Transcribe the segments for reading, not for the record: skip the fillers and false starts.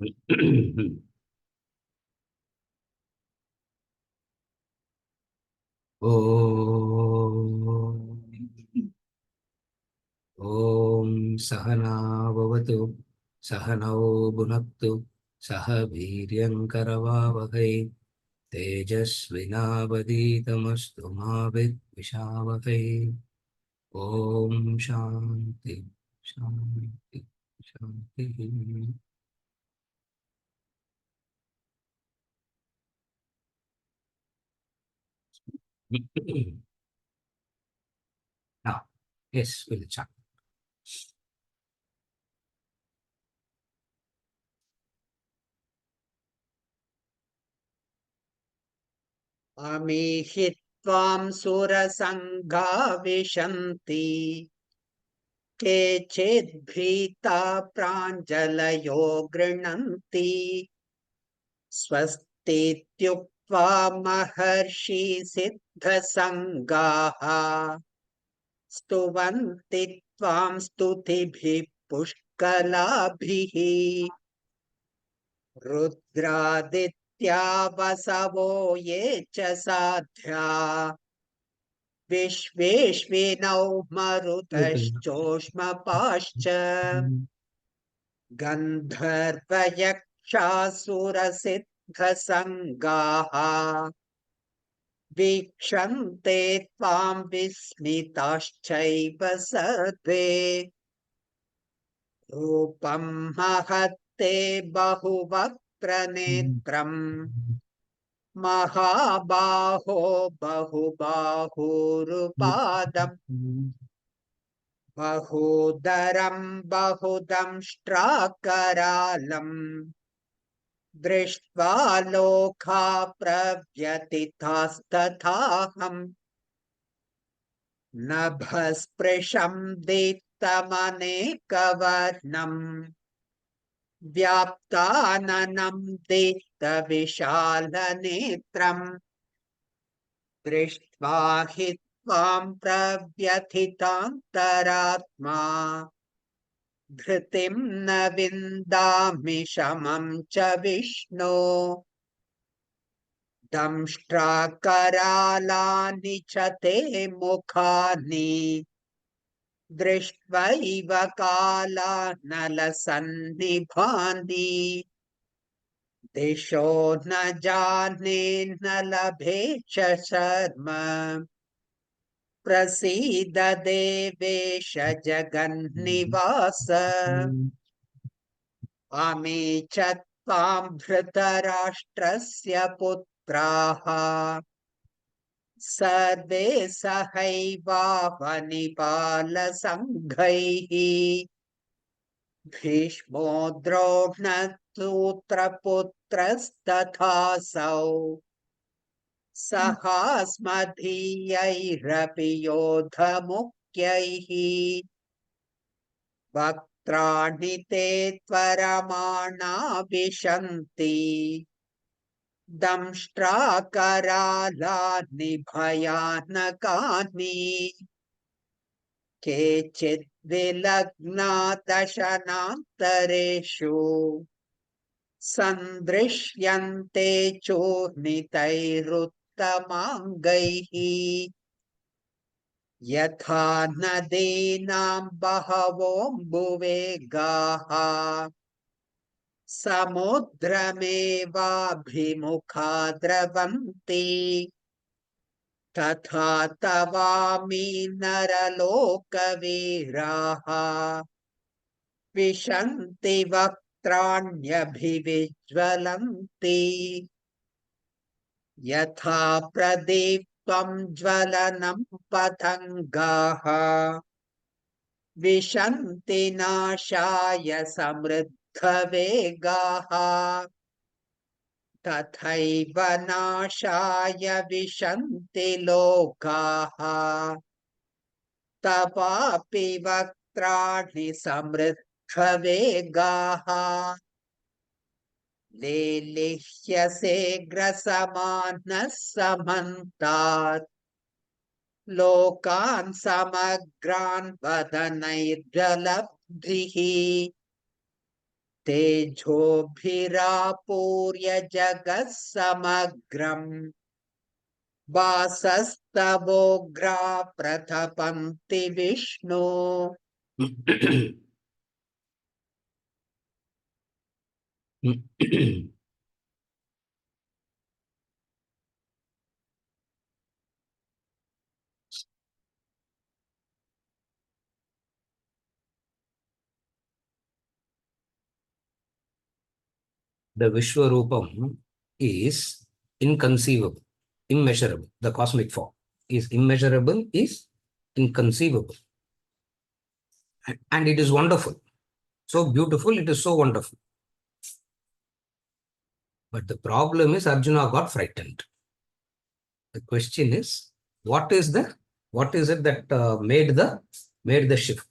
ॐ सहना भवतु सहनौ भुनक्तु सह वीर्यङ्करवावहै तेजस्विनावधीतमस्तु मा विद्विषावहै। ॐ शान्ति शान्ति शान्तिः। Now, yes, we'll start. अमीहि त्वां सुरसङ्गा विशन्ति केचिद्भीता प्राञ्जलयो गृह्णन्ति स्वस्तीत्युक्त्वा महर्षि सिद्धसङ्गाः स्तुवन्ति त्वां स्तुतिभिः पुष्कलाभिः रुद्रादित्या वसवो ये च साध्या विश्वेश्विनौ मरुतश्चोष्मपाश्च गन्धर्वयक्षासुरसिद्धसङ्गाः वीक्षन्ते त्वां विस्मिताश्चैव सर्वे रूपं महत्ते बहुवक्त्रनेत्रम् महाबाहो बहुबाहुरुपादम् बहूदरं बहुदंष्ट्राकरालम् दृष्ट्वा लोका प्रव्यथितास्तथाहम् नभस्पृशं दीप्तमनेकवर्णम् व्याप्ताननं दीप्तविशालनेत्रम् दृष्ट्वा हि त्वां प्रव्यथितान्तरात्मा धृतिं न विन्दामि शमं च विष्णो दंष्ट्राकरालानि च ते मुखानि दृष्ट्वैव कालानलसन्निभानि दिशो न जाने न लभे च शर्म प्रसीद देवेश जगन्निवास अमी च त्वां धृतराष्ट्रस्य पुत्राः सर्वे सहैवावनिपालसङ्घैः भीष्मो द्रोणसूत्रपुत्रस्तथासौ सहास्मदीयैरपि योधमुख्यैः वक्त्राणि ते त्वरमाणा विशन्ति दंष्ट्राकरालानि भयानकानि केचिद् विलग्ना दशनान्तरेषु सन्दृश्यन्ते चूर्णितैरुत्तमाङ्गैः यथा नदीनां बहवोऽम्बुवेगाः समुद्रमेवाभिमुखा द्रवन्ति तथा तवामि नरलोकवीराः विशन्ति वक्त्राण्यभिविज्वलन्ति यथा प्रदीप्तं ज्वलनं पतङ्गाः विशन्ति नाशाय समृद्धवेगाः तथैव नाशाय विशन्ति लोकाः तवापि वक्त्राणि समृद्धवेगाः लेलिह्यसे ग्रसमानः समन्तात् लोकान् समग्रान् वदनैर्जलब्धिः तेजोभिरापूर्य जगः समग्रम् वासस्तवोग्रा प्रतपन्ति Vishnu. The Vishwarupam is inconceivable, immeasurable. The cosmic form is immeasurable, is inconceivable. And it is wonderful. So beautiful, it is so wonderful. But the problem is Arjuna got frightened. The question is, what is it that made the shift?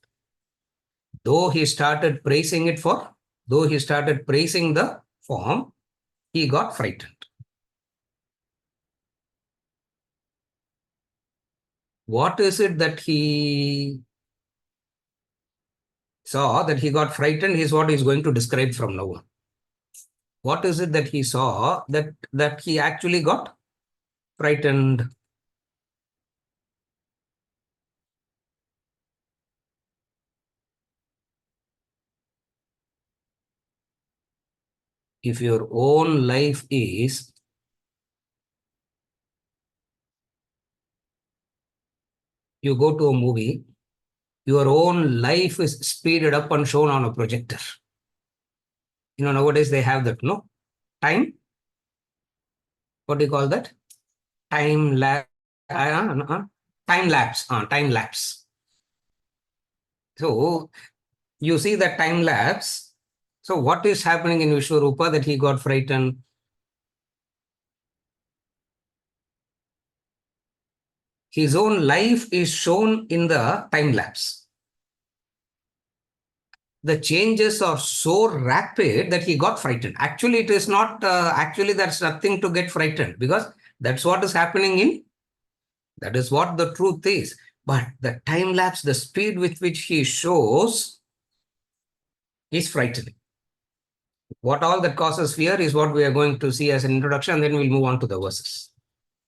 Though he started praising the form, he got frightened. What is it that he saw that he got frightened is what he's going to describe from now on. What is it that he saw that he actually got frightened? If your own life is you go to a movie, your own life is speeded up and shown on a projector. Nowadays they have that, no? Time? What do you call that? Time lapse. Time lapse. Time lapse. So you see that time lapse. So what is happening in Vishwarupa that he got frightened? His own life is shown in the time lapse. The changes are so rapid that he got frightened. Actually, it is not, actually, that's nothing to get frightened because that's what is happening that is what the truth is. But the time lapse, the speed with which he shows is frightening. What all that causes fear is what we are going to see as an introduction, and then we'll move on to the verses.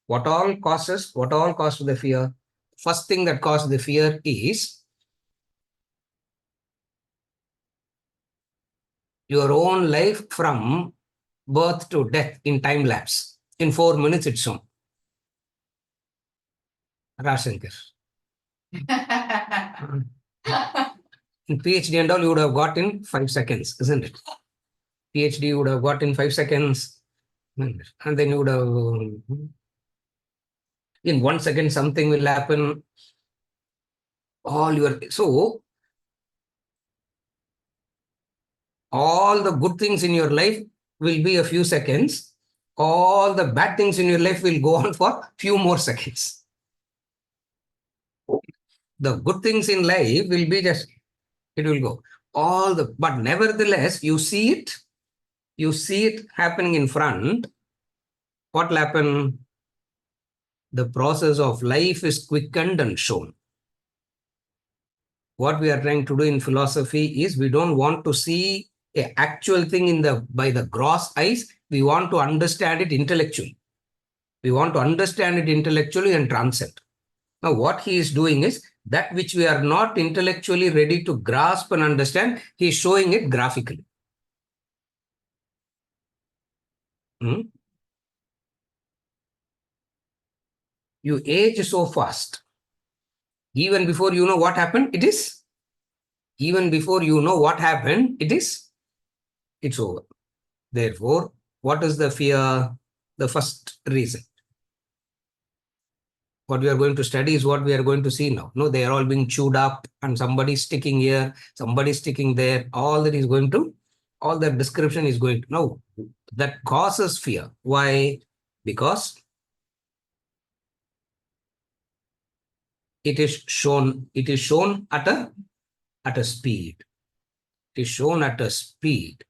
What all causes the fear? First thing that causes the fear is your own life from birth to death in time lapse. In 4 minutes, it's shown. Rashankar. In PhD and all, you would have got in 5 seconds, isn't it? PhD you would have got in 5 seconds. And then you would have, in 1 second, something will happen. So all the good things in your life will be a few seconds. All the bad things in your life will go on for few more seconds. The good things in life will be just, it will go. But nevertheless, you see it happening in front. What will happen? The process of life is quickened and shown. What we are trying to do in philosophy is we don't want to see an actual thing by the gross eyes. We want to understand it intellectually. We want to understand it intellectually and transcend. Now, what he is doing is that which we are not intellectually ready to grasp and understand, he is showing it graphically. You age so fast. Even before you know what happened, it is. Even before you know what happened, it's over. Therefore, what is the fear? The first reason. What we are going to study is what we are going to see now. No, they are all being chewed up and somebody sticking here, somebody sticking there. All that description is going to. No, that causes fear. Why? Because it is shown at a speed. It is shown at a speed.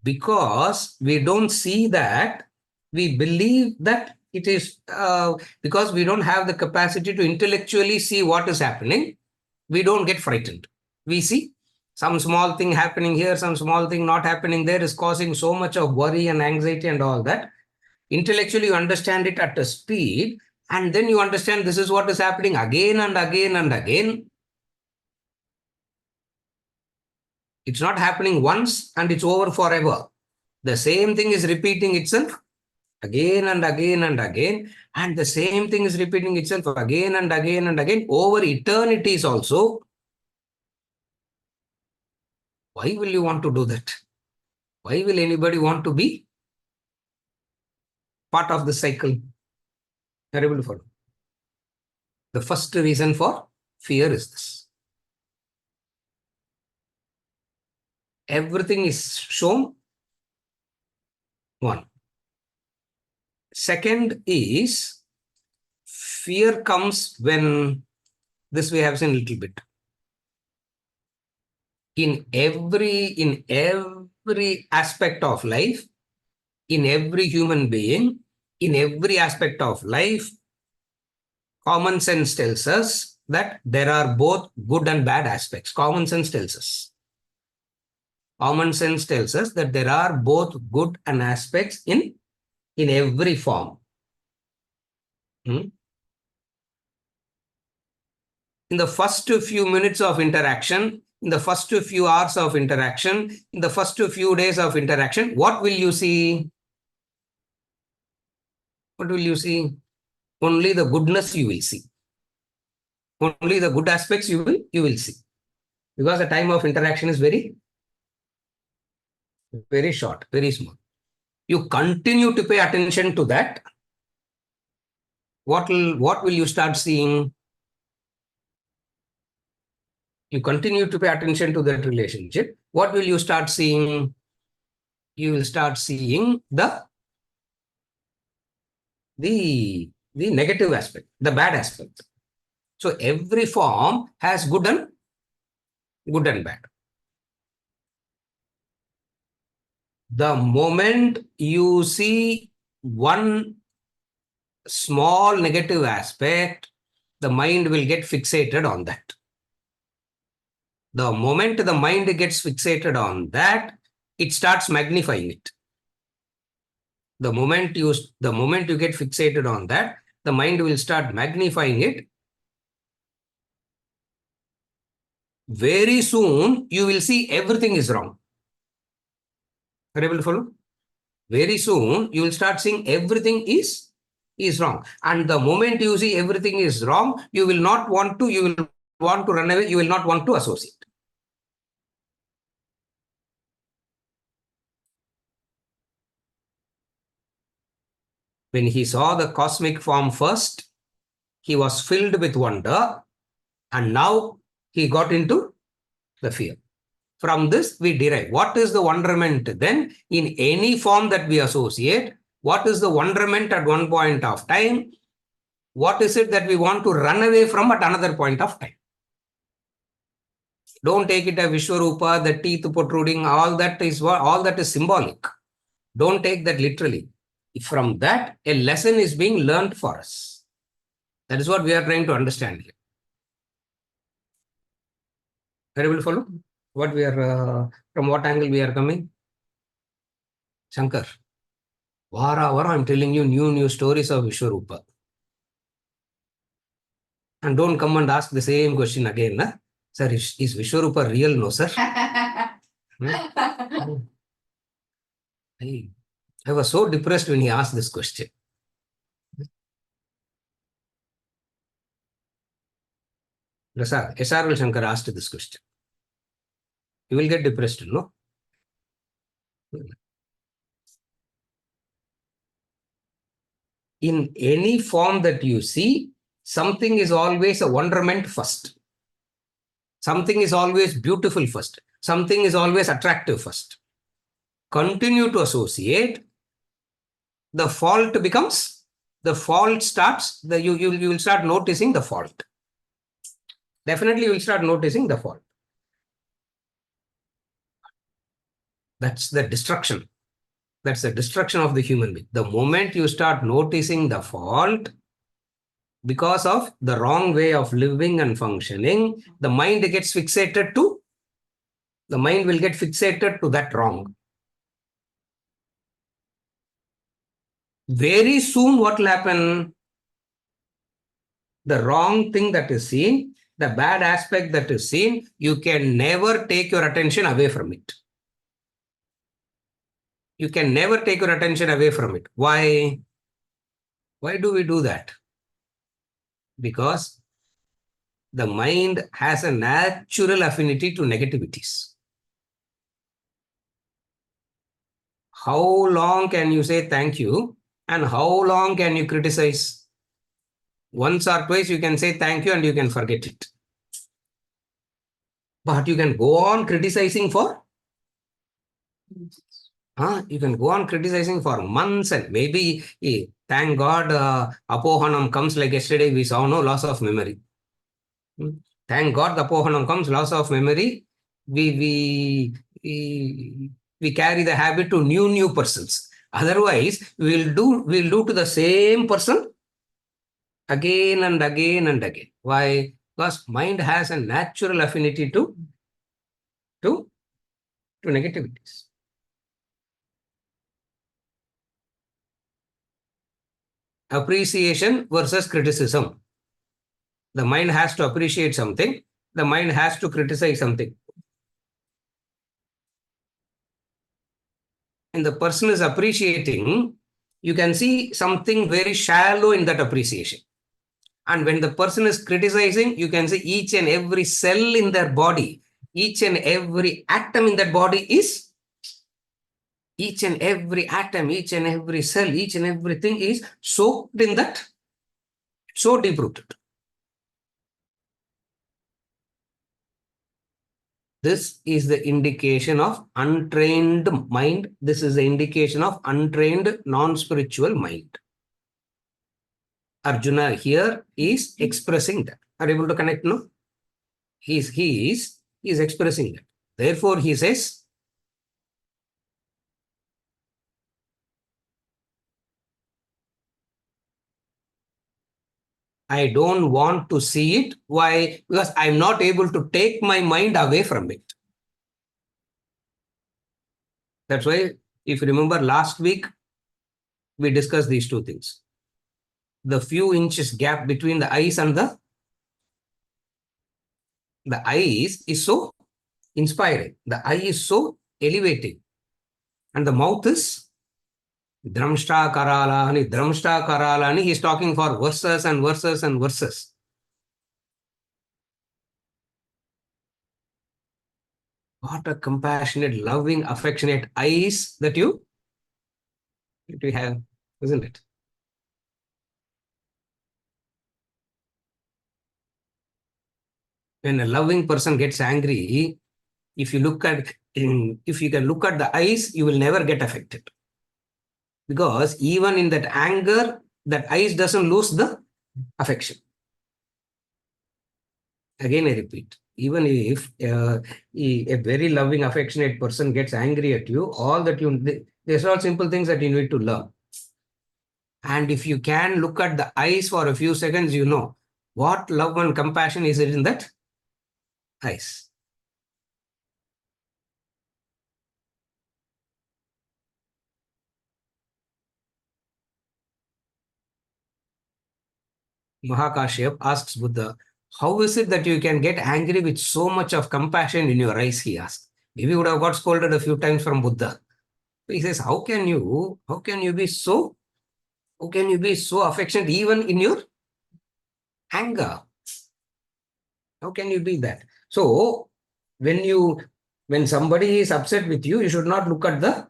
Because we don't see that, we believe that it is because we don't have the capacity to intellectually see what is happening, we don't get frightened. We see Some small thing happening here, some small thing not happening there is causing so much of worry and anxiety and all that. Intellectually, you understand it at a speed, and then you understand this is what is happening again and again and again. It's not happening once and it's over forever. The same thing is repeating itself again and again and again, and the same thing is repeating itself again and again and again over eternities also. Why will you want to do that? Why will anybody want to be part of the cycle? You're able to follow. The first reason for fear is this. Everything is shown. One. Second is fear comes when this we have seen a little bit. In every aspect of life, in every human being, in every aspect of life, common sense tells us that there are both good and bad aspects. Common sense tells us. Common sense tells us that there are both good and aspects in every form. In the first few minutes of interaction, in the first few hours of interaction, in the first few days of interaction, what will you see? What will you see? Only the goodness you will see. Only the good aspects you will see. Because the time of interaction is very short, very small. You continue to pay attention to that. What will you start seeing? You continue to pay attention to that relationship. What will you start seeing? You will start seeing the negative aspect, the bad aspect. So every form has good and bad. The moment you see one small negative aspect, the mind will get fixated on that. The moment the mind gets fixated on that, it starts magnifying it. The moment you get fixated on that, the mind will start magnifying it. Very soon, you will see everything is wrong. Are you able to follow? Very soon, you will start seeing everything is wrong. And the moment you see everything is wrong, you will want to run away, you will not want to associate. When he saw the cosmic form first, he was filled with wonder, and now he got into the fear. From this, we derive what is the wonderment then in any form that we associate. What is the wonderment at one point of time? What is it that we want to run away from at another point of time? Don't take it as Vishwarupa, the teeth protruding, all that is symbolic. Don't take that literally. From that, a lesson is being learned for us. That is what we are trying to understand here. Are you able to follow? What we are, from what angle we are coming? Shankar. Vara, I'm telling you new stories of Vishwarupa. And don't come and ask the same question again. Nah? Sir, is Vishwarupa real? No, sir. I was so depressed when he asked this question. Prasad, S.R.L. Shankar asked this question. You will get depressed, no? In any form that you see, something is always a wonderment first. Something is always beautiful first. Something is always attractive first. Continue to associate. The fault starts, you will start noticing the fault. Definitely you will start noticing the fault. That's the destruction. That's the destruction of the human being. The moment you start noticing the fault, because of the wrong way of living and functioning, the mind gets fixated to The mind will get fixated to that wrong. Very soon, what will happen? The wrong thing that is seen, the bad aspect that is seen, you can never take your attention away from it. You can never take your attention away from it. Why? Why do we do that? Because the mind has a natural affinity to negativities. How long can you say thank you and how long can you criticize? Once or twice you can say thank you and you can forget it. But you can go on criticizing for you can go on criticizing for months and maybe, thank God, Apohanam comes like yesterday, we saw no loss of memory. Thank God the Apohanam comes, loss of memory. We carry the habit to new persons. Otherwise, we'll do to the same person again and again and again. Why? Because mind has a natural affinity to negativities. Appreciation versus criticism. The mind has to appreciate something. The mind has to criticize something. And the person is appreciating, you can see something very shallow in that appreciation. And when the person is criticizing, you can see each and every cell in their body, each and every atom in that body is, each and every atom, each and every cell, each and everything is soaked in that, so deep rooted. This is the indication of untrained mind. This is the indication of untrained non-spiritual mind. Arjuna here is expressing that. Are you able to connect? No? He is expressing that. Therefore, he says, I don't want to see it. Why? Because I'm not able to take my mind away from it. That's why, if you remember last week, we discussed these two things. The few inches gap between the eyes and the eyes is so inspiring. The eye is so elevating. And the mouth is Dramshta Karalani, Dramshta Karalani. He's talking for verses and verses and verses. What a compassionate, loving, affectionate eyes that you have, isn't it? When a loving person gets angry, if you can look at the eyes, you will never get affected. Because even in that anger, that eyes doesn't lose the affection. Again, I repeat, even if a very loving, affectionate person gets angry at you, there's all simple things that you need to learn. And if you can look at the eyes for a few seconds, you know what love and compassion is in that eyes. Mahakashyap asks Buddha, how is it that you can get angry with so much of compassion in your eyes, he asked. Maybe would have got scolded a few times from Buddha. He says, how can you be so affectionate even in your anger? How can you be that? So when somebody is upset with you, you should not look at the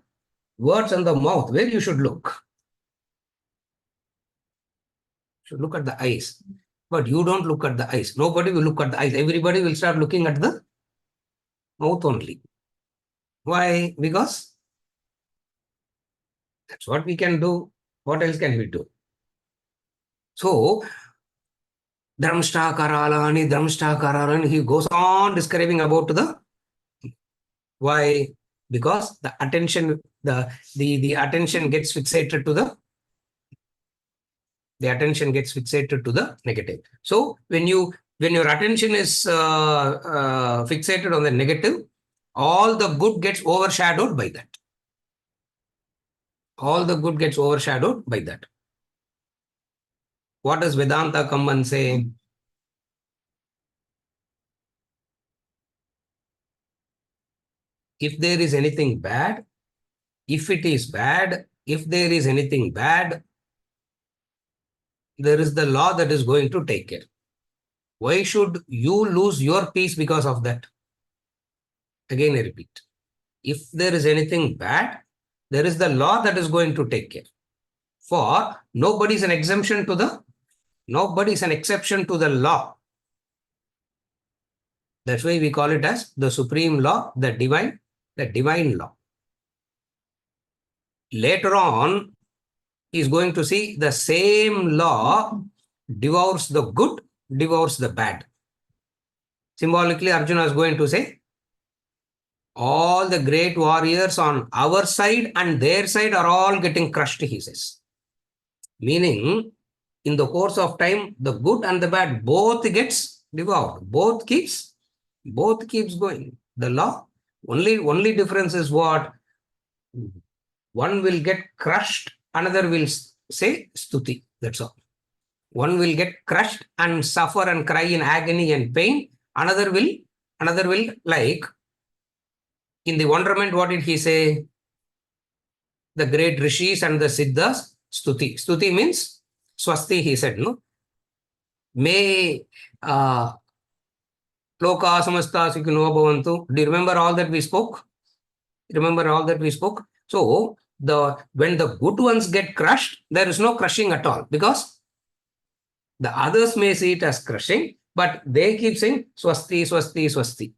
words and the mouth. Where you should look? You should look at the eyes. But you don't look at the eyes. Nobody will look at the eyes. Everybody will start looking at the mouth only. Why? Because that's what we can do. What else can we do? So, Dramshta Karalani, he goes on describing about the why? Because the attention, the attention gets fixated to the negative. So when your attention is fixated on the negative, all the good gets overshadowed by that. All the good gets overshadowed by that. What does Vedanta come and say? If there is anything bad, if it is bad, if there is anything bad, there is the law that is going to take care. Why should you lose your peace because of that? Again, I repeat. If there is anything bad, there is the law that is going to take care. For nobody is an exception to the law. That's why we call it as the supreme law, the divine law. Later on, he is going to see the same law devours the good, devours the bad. Symbolically, Arjuna is going to say, all the great warriors on our side and their side are all getting crushed, he says. Meaning, in the course of time, the good and the bad both gets devoured. Both keeps going. The law, only difference is what? One will get crushed, another will say stuti. That's all. One will get crushed and suffer and cry in agony and pain. Another will like, in the wonderment, what did he say? The great rishis and the siddhas, stuti. Stuti means swasti, he said, no? May loka samasta sukhino bhavantu. Do you remember all that we spoke? So, when the good ones get crushed, there is no crushing at all, because the others may see it as crushing, but they keep saying swasti, swasti, swasti.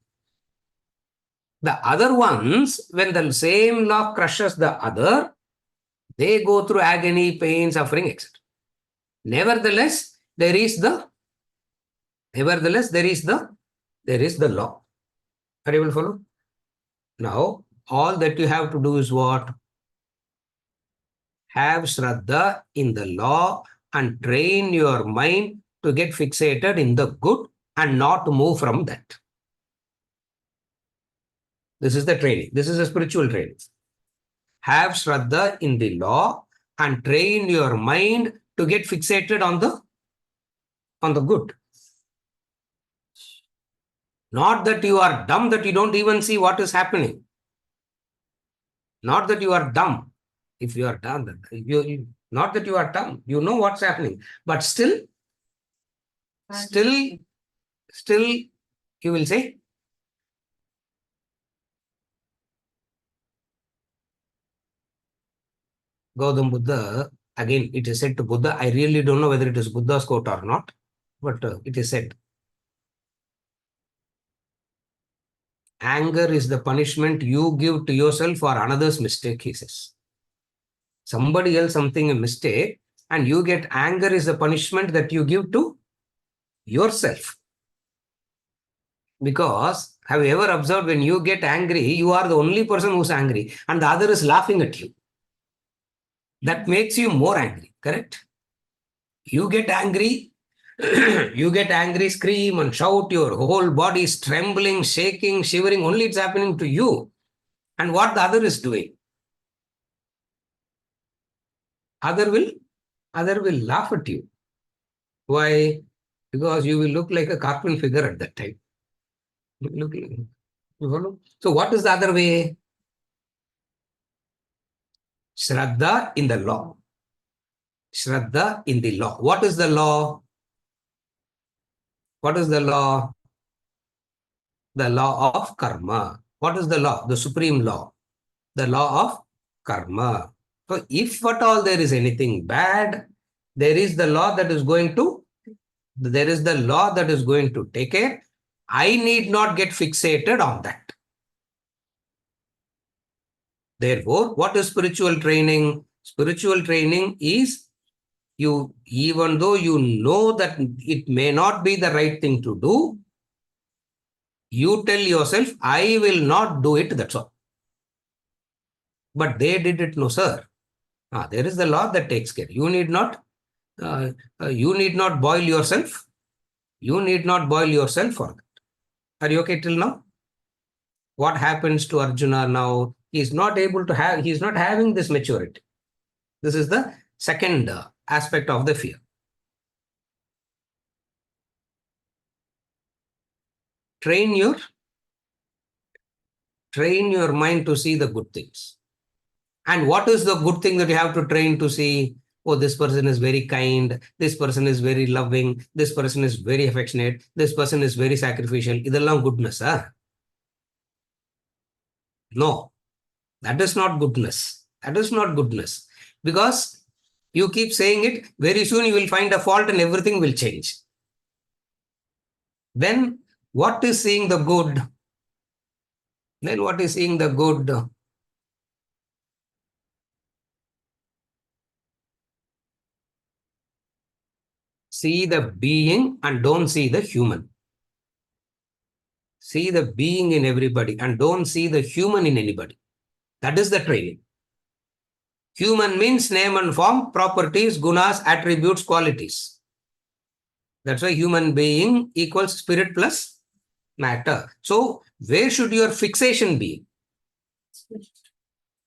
The other ones, when the same law crushes the other, they go through agony, pain, suffering, etc. Nevertheless, there is the law. Are you able to follow? Now, all that you have to do is what? Have Shraddha in the law and train your mind to get fixated in the good and not move from that. This is the training. This is a spiritual training. Have Shraddha in the law and train your mind to get fixated on the good. Not that you are dumb, that you don't even see what is happening. Not that you are dumb. If you are dumb, not that you are dumb, you know what's happening, but still, you will say, Gautam Buddha, again, it is said to Buddha, I really don't know whether it is Buddha's quote or not, but it is said, anger is the punishment you give to yourself for another's mistake, he says. Somebody else something a mistake, and you get anger is the punishment that you give to yourself. Because have you ever observed, when you get angry, you are the only person who's angry and the other is laughing at you. That makes you more angry, correct? You get angry, scream and shout, your whole body is trembling, shaking, shivering, only it's happening to you. And what the other is doing? Other will laugh at you. Why? Because you will look like a cartoon figure at that time. Look, you follow? So what is the other way? Shraddha in the law. Shraddha in the law. What is the law? What is the law? The law of karma. What is the law? The supreme law. The law of karma. So if at all there is anything bad, there is the law that is going to take care. I need not get fixated on that. Therefore, what is spiritual training? Spiritual training is, you, even though you know that it may not be the right thing to do, you tell yourself, I will not do it, that's all. But they did it, no sir. There is the law that takes care. You need not boil yourself. You need not boil yourself for that. Are you okay till now? what happens to Arjuna now? He's not able to have, he's not having this maturity. This is the second aspect of the fear. Train your mind to see the good things. And what is the good thing that you have to train to see? Oh, this person is very kind. This person is very loving. This person is very affectionate. This person is very sacrificial. Idallam goodness, huh? No, that is not goodness. That is not goodness. Because you keep saying it, very soon you will find a fault and everything will change. Then what is seeing the good? Then what is seeing the good? See the being and don't see the human. See the being in everybody and don't see the human in anybody. That is the training. Human means name and form, properties, gunas, attributes, qualities. That's why human being equals spirit plus matter. So where should your fixation be?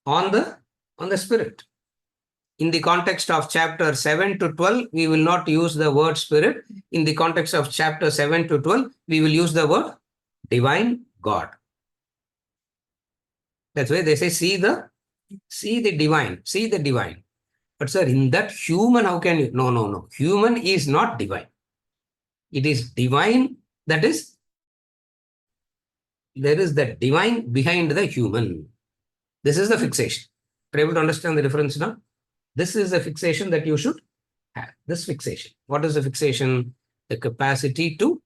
On the spirit. In the context of chapter 7 to 12, we will not use the word spirit. In the context of chapter 7 to 12, we will use the word divine God. That's why they say, see the divine, see the divine. But sir, in that human, how can you? No. Human is not divine. It is divine. That is, there is the divine behind the human. This is the fixation. Are you able to understand the difference now? This is the fixation that you should have. This fixation. What is the fixation? The capacity to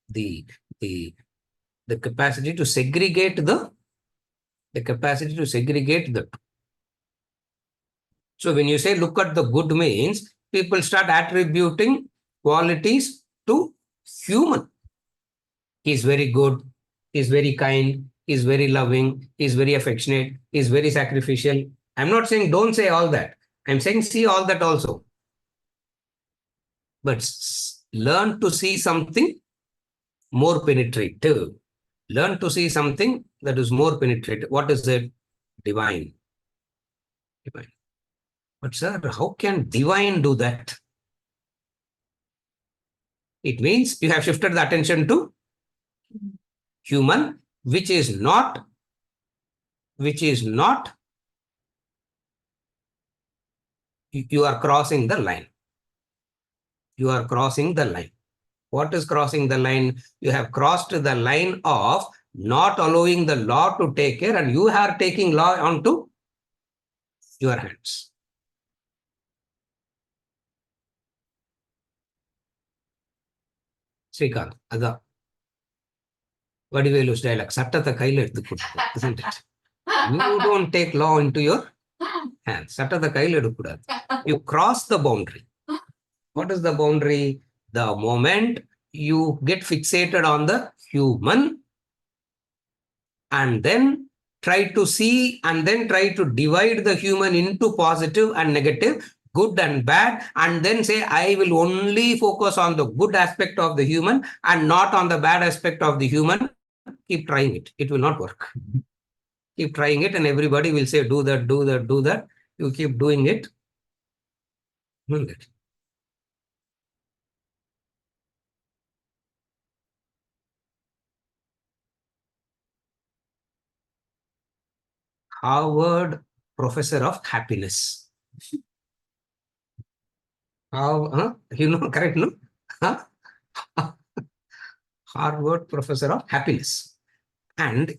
the capacity to segregate the capacity to segregate the. So when you say look at the good means, people start attributing qualities to human. He's very good, he's very kind, he's very loving, he's very affectionate, he's very sacrificial. I'm not saying don't say all that. I'm saying see all that also. But learn to see something more penetrative. Learn to see something that is more penetrative. What is it? Divine. Divine. But sir, how can divine do that? It means you have shifted the attention to human, which is not, you are crossing the line. You are crossing the line. What is crossing the line? You have crossed the line of not allowing the law to take care, and you are taking law onto your hands. Srikant, Ada. Vadivelu's dialogue, Sattata kaila edukudadu, isn't it? You don't take law into your hands. Sattata kaila edukudadu. You cross the boundary. What is the boundary? The moment you get fixated on the human and then try to see and then try to divide the human into positive and negative, good and bad, and then say, I will only focus on the good aspect of the human and not on the bad aspect of the human. Keep trying it. It will not work. Keep trying it and everybody will say, do that, do that, do that. You keep doing it. Harvard professor of happiness. How, you know, correct, no? Huh? Harvard professor of happiness. And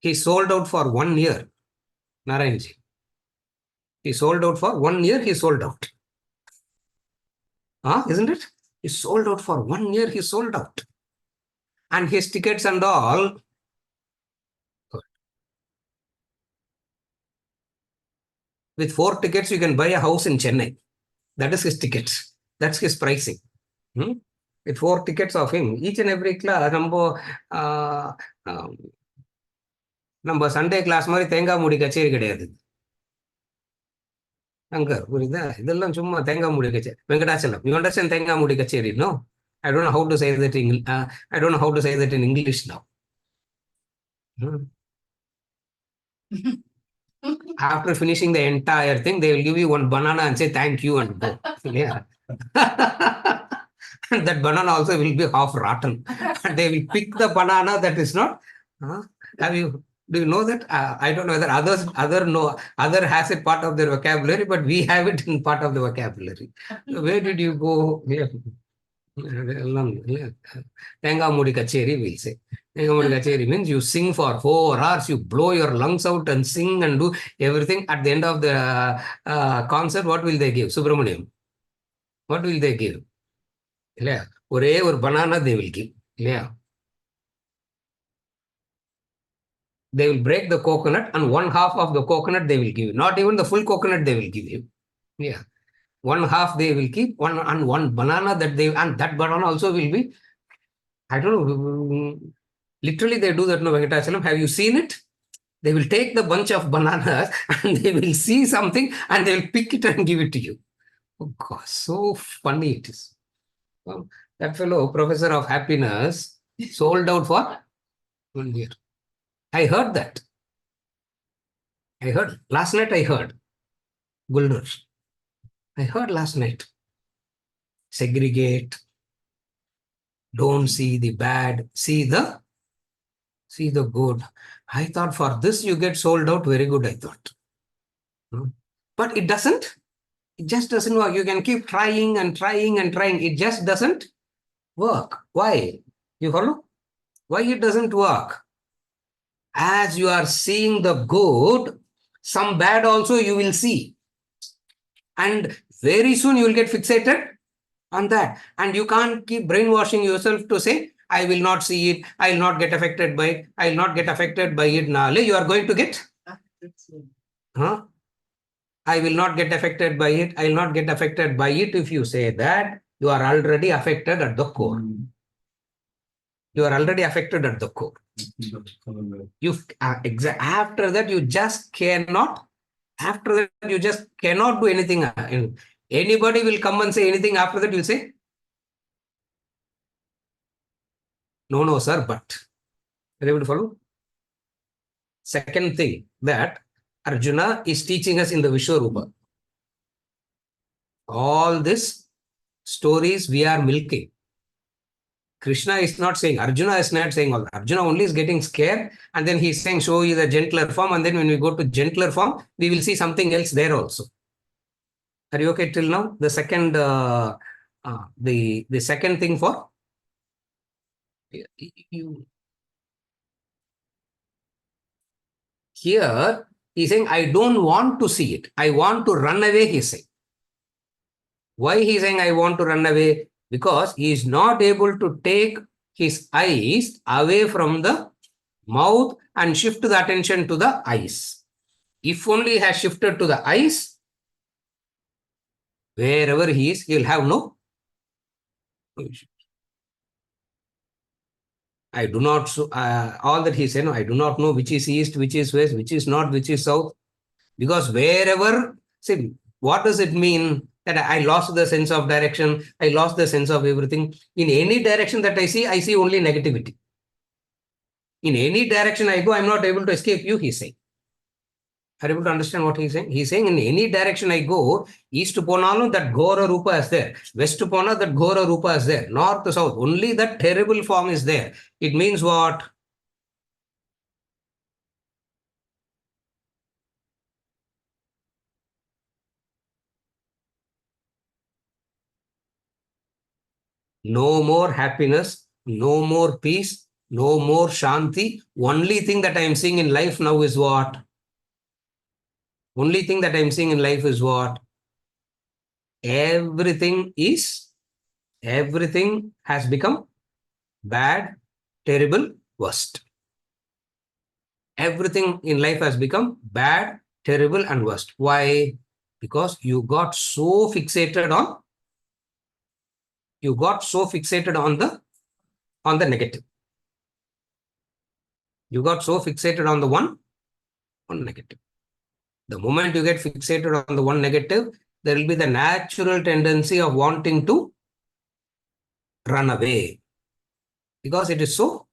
he sold out for 1 year, Narayanji. He sold out for 1 year, he sold out. Isn't it? He sold out for 1 year, he sold out. And his tickets and all. With 4 tickets, you can buy a house in Chennai. That is his ticket. That's his pricing. With 4 tickets of him, each and every class, நம்ம Sunday class மாதிரி தேங்காய் மூடி கச்சேரி கிடையாது. Anger. இதெல்லாம் சும்மா தேங்காய் மூடி கச்சேரி. Venkatachalam. You understand தேங்காய் மூடி கச்சேரி? No. I don't know how to say that in I don't know how to say that in English now. After finishing the entire thing, they will give you one banana and say thank you and go. Yeah. And that banana also will be half rotten. And they will pick the banana that is not. Have you? Do you know that? I don't know whether other know other has it part of their vocabulary, but we have it in part of the vocabulary. Where did you go? Yeah. Tenga Mudi Kacheri will say. Tenga Mudi Kacheri means you sing for 4 hours, you blow your lungs out and sing and do everything. At the end of the concert, what will they give? Subramaniam. What will they give? Yeah. ஒரே ஒரு banana they will give. Yeah. They will break the coconut and one half of the coconut they will give you. Not even the full coconut they will give you. Yeah. One half they will keep, one banana that they, and that banana also will be, I don't know, literally they do that no Venkatachalam. Have you seen it? They will take the bunch of bananas and they will see something and they will pick it and give it to you. Oh gosh, so funny it is. Well, that fellow, professor of happiness, sold out for 1 year. I heard that. Last night I heard. Guldur. I heard last night. Segregate. Don't see the bad. See the good. I thought for this you get sold out. Very good, I thought. But it doesn't. It just doesn't work. You can keep trying and trying and trying. It just doesn't work. Why? You follow? Why it doesn't work? As you are seeing the good, some bad also you will see. And very soon you will get fixated on that. And you can't keep brainwashing yourself to say, I will not see it. I will not get affected by it. I will not get affected by it. Nale, you are going to get? I will not get affected by it. I will not get affected by it. If you say that, you are already affected at the core. You are already affected at the core. You after that, you just cannot. After that, you just cannot do anything. Anybody will come and say anything after that, you'll say, no, sir, but. Are you able to follow? Second thing, that Arjuna is teaching us in the Vishwarupa. All these stories we are milking. Krishna is not saying, Arjuna is not saying all that. Arjuna only is getting scared and then he's saying, show you the gentler form, and then when we go to gentler form, we will see something else there also. Are you okay till now? The second, the second thing for you. Here, he's saying, I don't want to see it. I want to run away, he's saying. Why he's saying, I want to run away? Because he is not able to take his eyes away from the mouth and shift the attention to the eyes. If only he has shifted to the eyes, wherever he is, he will have no issue. I do not, all that he said, no, I do not know which is east, which is west, which is north, which is south. Because wherever, see, what does it mean that I lost the sense of direction? I lost the sense of everything. In any direction that I see only negativity. In any direction I go, I'm not able to escape you, he's saying. Are you able to understand what he's saying? He's saying in any direction I go, east to Ponalum, that Ghora Rupa is there. West to Pona, that Ghora Rupa is there. North to south, only that terrible form is there. It means what? No more happiness, no more peace, no more shanti. Only thing that I am seeing in life now is what? Only thing that I am seeing in life is what? Everything has become bad, terrible, worst. Everything in life has become bad, terrible, and worst. Why? Because you got so fixated on the negative. You got so fixated on the one negative. The moment you get fixated on the one negative, there will be the natural tendency of wanting to run away. Because it's so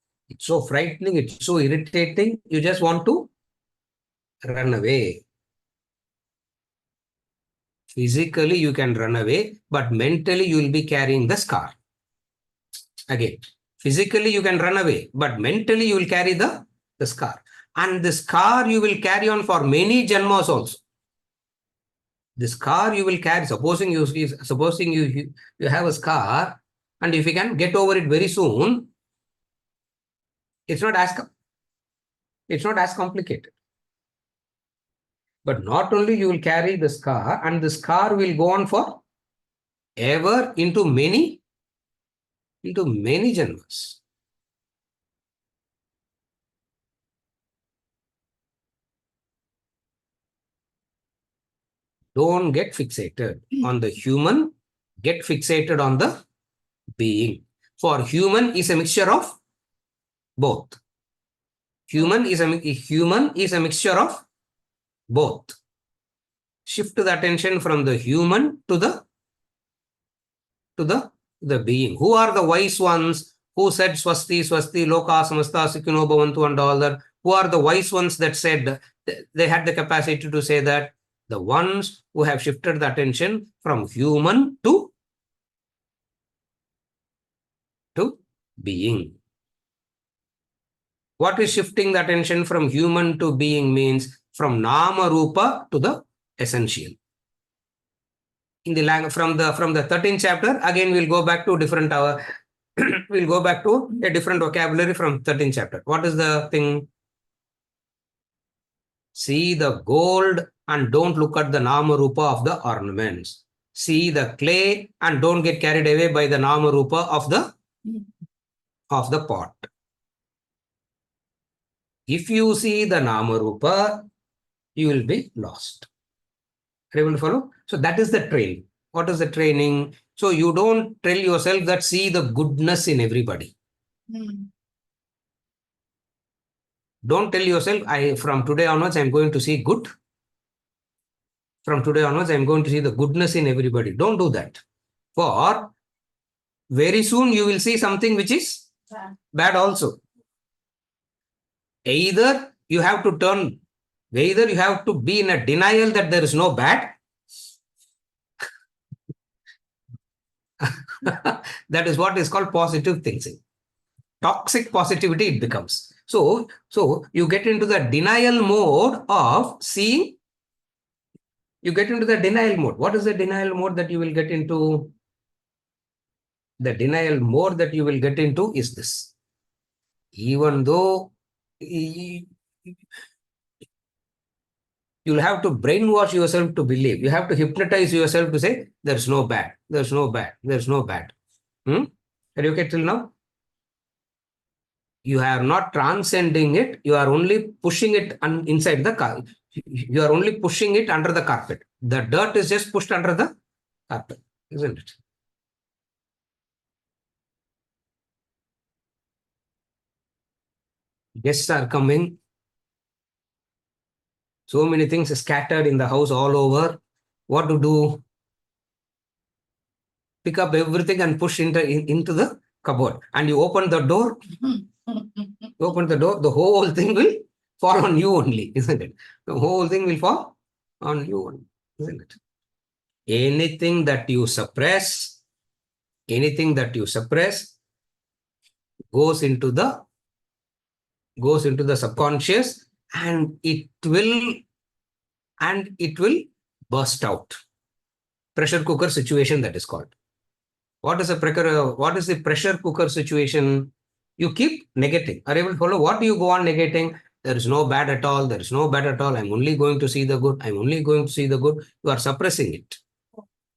frightening, it's so irritating, you just want to run away. Physically, you can run away, but mentally, you will be carrying the scar. Again, physically, you can run away, but mentally, you will carry the scar. And the scar you will carry on for many janmas also. The scar you will carry, supposing you have a scar, and if you can get over it very soon, it's not as complicated. But not only you will carry the scar, and the scar will go on for ever into many janmas. Don't get fixated on the human, get fixated on the being. For human is a mixture of both. Human is a mixture of both. Shift the attention from the human to the being. Who are the wise ones who said swasti, swasti, loka, samasta, sukhino bhavantu and all that? Who are the wise ones that said, they had the capacity to say that? The ones who have shifted the attention from human to being. What is shifting the attention from human to being means from nama rupa to the essential. In the language from the 13th chapter, again we'll go back to different we'll go back to a different vocabulary from 13th chapter. What is the thing? See the gold and don't look at the nama rupa of the ornaments. See the clay and don't get carried away by the nama rupa of the pot. If you see the nama rupa, you will be lost. Are you able to follow? So that is the training. What is the training? So you don't tell yourself that see the goodness in everybody. Don't tell yourself, from today onwards, I'm going to see good. From today onwards, I'm going to see the goodness in everybody. Don't do that. For very soon you will see something which is bad also. Either you have to be in a denial that there is no bad. That is what is called positive thinking. Toxic positivity it becomes. So you get into the denial mode of seeing. You get into the denial mode. What is the denial mode that you will get into? The denial mode that you will get into is this. Even though you'll have to brainwash yourself to believe. You have to hypnotize yourself to say, there's no bad, there's no bad, there's no bad. Are you okay till now? You are not transcending it. You are only pushing it inside the car. You are only pushing it under the carpet. The dirt is just pushed under the carpet, isn't it? Guests are coming. So many things scattered in the house all over. What to do? Pick up everything and push into the cupboard. And you open the door. The whole thing will fall on you only, isn't it? The whole thing will fall on you only, isn't it? Anything that you suppress goes into the subconscious, and it will burst out. Pressure cooker situation, that is called. What is the pressure cooker situation? You keep negating. Are you able to follow? What do you go on negating? There is no bad at all. There is no bad at all. I'm only going to see the good. I'm only going to see the good. You are suppressing it.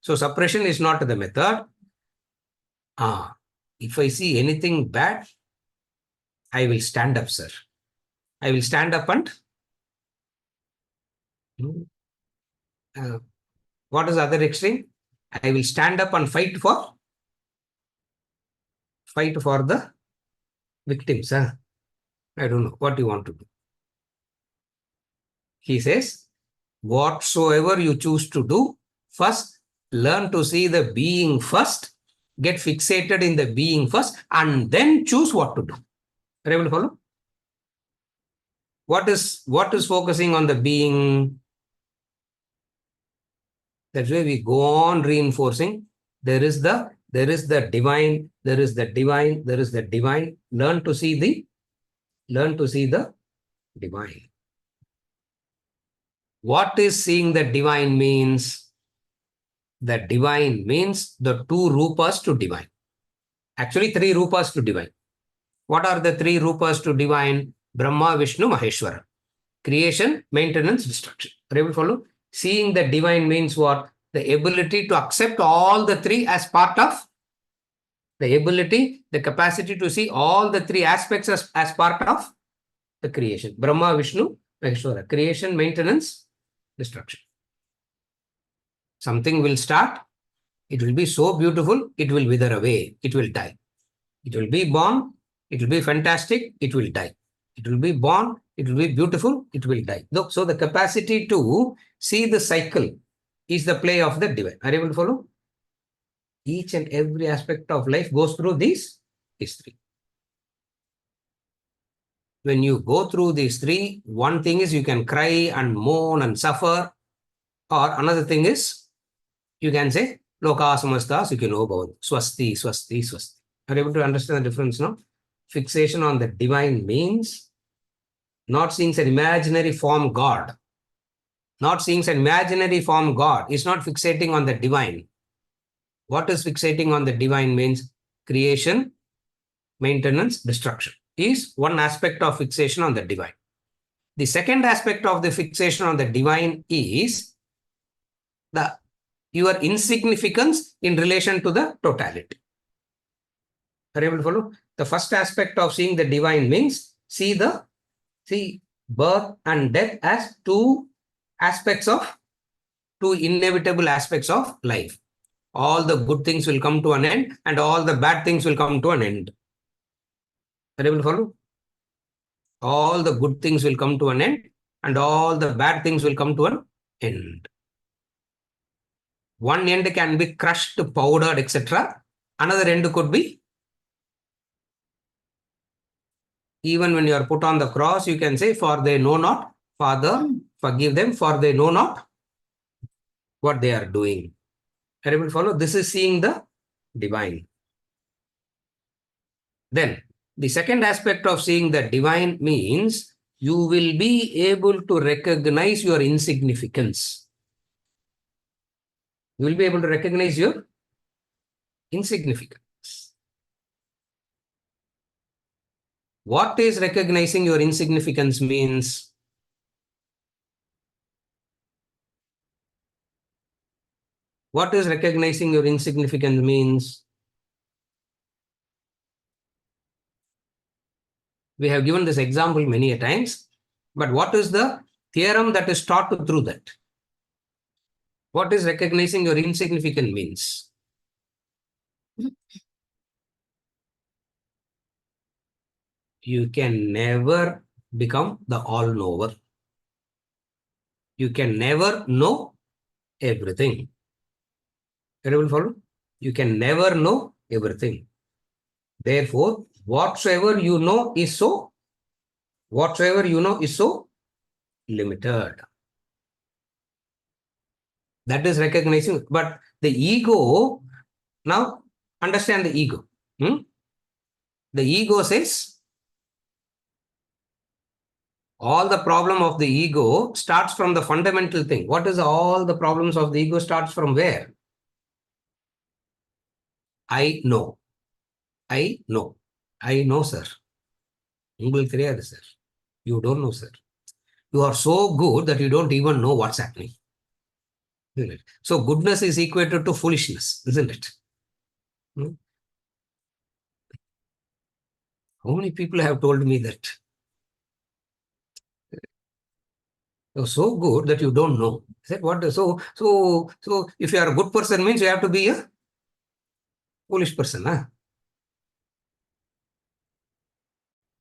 So suppression is not the method. If I see anything bad, I will stand up, sir. I will stand up and what is the other extreme? I will stand up and fight for the victims. I don't know what you want to do. He says, Whatsoever you choose to do, first learn to see the being first, get fixated in the being first, and then choose what to do. Are you able to follow? What is focusing on the being? That's why we go on reinforcing. There is the divine, there is the divine, there is the divine. Learn to see the divine. What is seeing the divine means? The divine means the two rupas to divine. Actually, three rupas to divine. What are the three rupas to divine? Brahma, Vishnu, Maheshwara. Creation, maintenance, destruction. Are you able to follow? Seeing the divine means what? The ability to accept all the three as part of the ability, the capacity to see all the three aspects as part of the creation. Brahma, Vishnu, Maheshwara. Creation, maintenance, destruction. Something will start. It will be so beautiful. It will wither away. It will die. It will be born. It will be fantastic. It will die. It will be born. It will be beautiful. It will die. So the capacity to see the cycle is the play of the divine. Are you able to follow? Each and every aspect of life goes through these three. When you go through these three, one thing is you can cry and moan and suffer, or another thing is you can say, Loka samasta sukhino bhavantu. Swasti, swasti, swasti. Are you able to understand the difference now? Fixation on the divine means not seeing an imaginary form God. Not seeing an imaginary form God is not fixating on the divine. What is fixating on the divine means? Creation, maintenance, destruction is one aspect of fixation on the divine. The second aspect of the fixation on the divine is your insignificance in relation to the totality. Are you able to follow? The first aspect of seeing the divine means see birth and death as two inevitable aspects of life. All the good things will come to an end and all the bad things will come to an end. Are you able to follow? All the good things will come to an end and all the bad things will come to an end. One end can be crushed, powdered, etc. Another end could be, even when you are put on the cross, you can say, for they know not, Father, forgive them, for they know not what they are doing. Are you able to follow? This is seeing the divine. Then, the second aspect of seeing the divine means you will be able to recognize your insignificance. You will be able to recognize your insignificance. What is recognizing your insignificance means? What is recognizing your insignificance means? We have given this example many a times, but what is the theorem that is taught through that? What is recognizing your insignificance means? You can never become the all-knower. You can never know everything. Are you able to follow? You can never know everything. Therefore, whatsoever you know is so limited. That is recognizing. But the ego, now understand the ego. The ego says, all the problem of the ego starts from the fundamental thing. What is all the problems of the ego starts from where? I know. I know. I know, sir. உங்களுக்கு தெரியாது, sir. You don't know, sir. You are so good that you don't even know what's happening. Isn't it? So goodness is equated to foolishness, isn't it? How many people have told me that? You're so good that you don't know. I said, what? So if you are a good person means you have to be a foolish person, huh?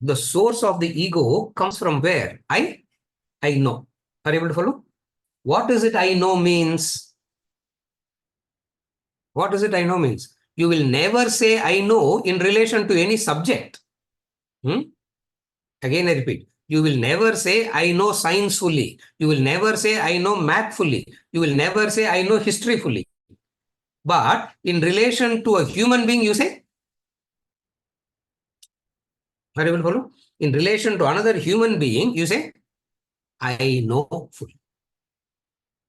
The source of the ego comes from where? I know. Are you able to follow? What is it I know means? What is it I know means? You will never say I know in relation to any subject. Hmm? Again, I repeat. You will never say I know science fully. You will never say I know math fully. You will never say I know history fully. But in relation to a human being, you say, are you able to follow? In relation to another human being, you say, I know fully.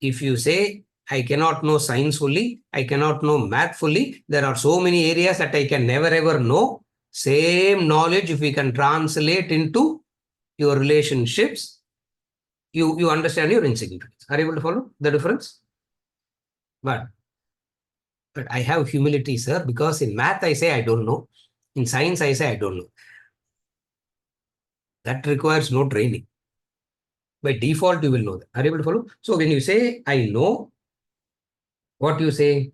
If you say, I cannot know science fully, I cannot know math fully, there are so many areas that I can never ever know. Same knowledge, if we can translate into your relationships, you understand your insignificance. Are you able to follow the difference? But, but I have humility, sir, because in math I say I don't know. In science I say I don't know. That requires no training. By default, you will know that. Are you able to follow? So when you say I know, what you say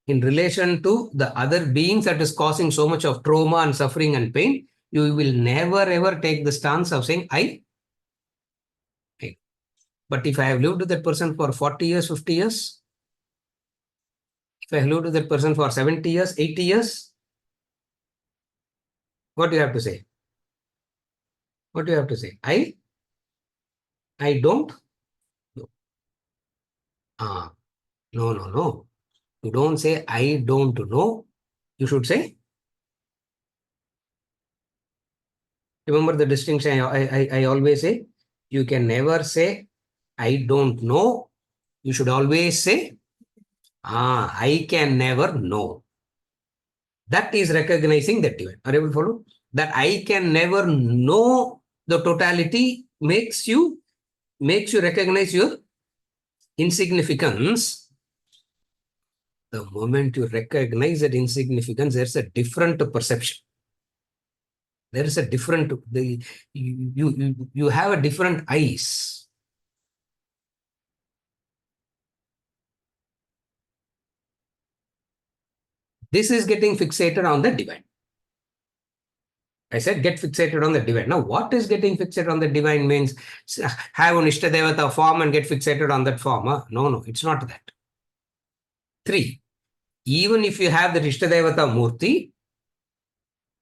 in relation to the other beings that is causing so much of trauma and suffering and pain, you will never ever take the stance of saying I. But if I have lived with that person for 40 years, 50 years, if I have lived with that person for 70 years, 80 years, what do you have to say? What do you have to say? I don't know. Ah, no, no, no. You don't say I don't know. You should say, remember the distinction I always say, you can never say I don't know. You should always say, I can never know. That is recognizing that divine. Are you able to follow? That I can never know the totality makes you recognize your insignificance. The moment you recognize that insignificance, there's a different perception. There is a different, you have a different eyes. This is getting fixated on the divine. I said get fixated on the divine. Now, what is getting fixated on the divine means have an Ishtadevata form and get fixated on that form. Huh? No, no, it's not that. 3. Even if you have the Ishtadevata Murti,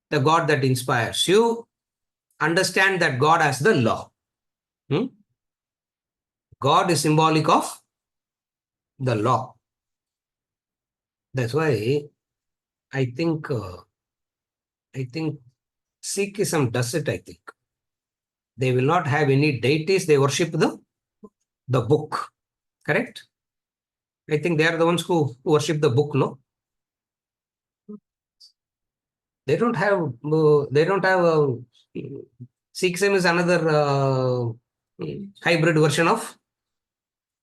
the God that inspires you, understand that God has the law. Hmm? God is symbolic of the law. That's why I think Sikhism does it, I think. They will not have any deities, they worship the book. Correct? I think they are the ones who worship the book, no? They don't have, Sikhism is another hybrid version of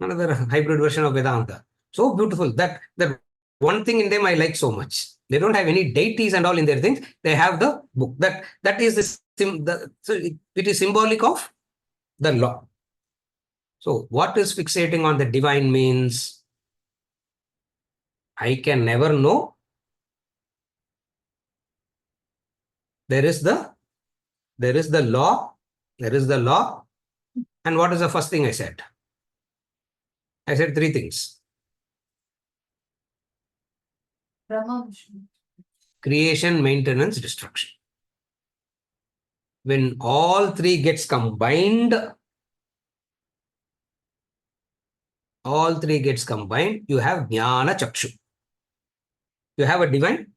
Vedanta. So beautiful. That one thing in them I like so much. They don't have any deities and all in their things. They have the book. That is so it is symbolic of the law. So what is fixating on the divine means I can never know. There is the law. There is the law. And what is the first thing I said? I said 3 things. Creation, maintenance, destruction. When all 3 gets combined, you have jnana chakshu. You have a divine,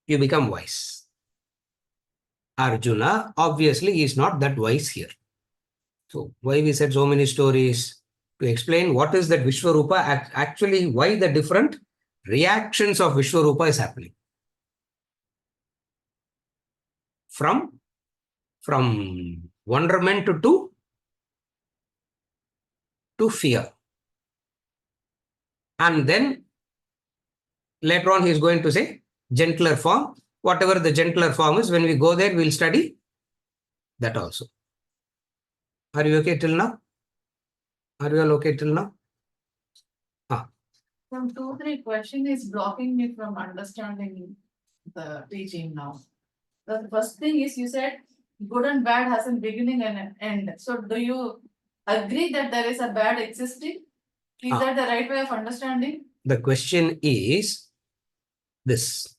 you become wise. Arjuna obviously is not that wise here. So why we said so many stories? To explain what is that Vishwarupa, actually why the different reactions of Vishwarupa is happening. From wonderment to fear. And then later on he is going to say gentler form. Whatever the gentler form is, when we go there, we'll study that also. Are you okay till now? Are you all okay till now? Some 2, 3 question is blocking me from understanding the teaching now. The first thing is you said good and bad has a beginning and an end. So do you agree that there is a bad existing? Is that the right way of understanding? The question is this.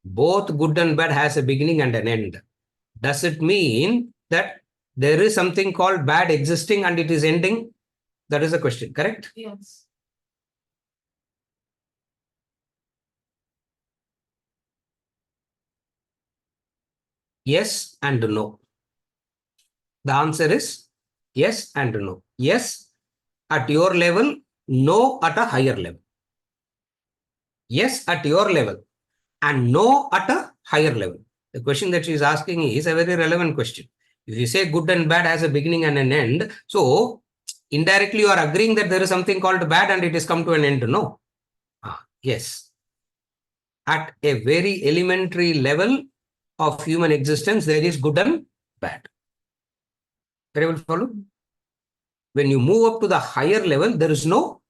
Both good and bad has a beginning and an end. Does it mean that there is something called bad existing and it is ending? That is the question, correct? Yes. Yes and no. The answer is yes and no. Yes at your level, no at a higher level. Yes at your level and no at a higher level. The question that she is asking is a very relevant question. If you say good and bad has a beginning and an end, so indirectly you are agreeing that there is something called bad and it has come to an end. No. Yes. At a very elementary level of human existence, there is good and bad. Very well follow? When you move up to the higher level, there is no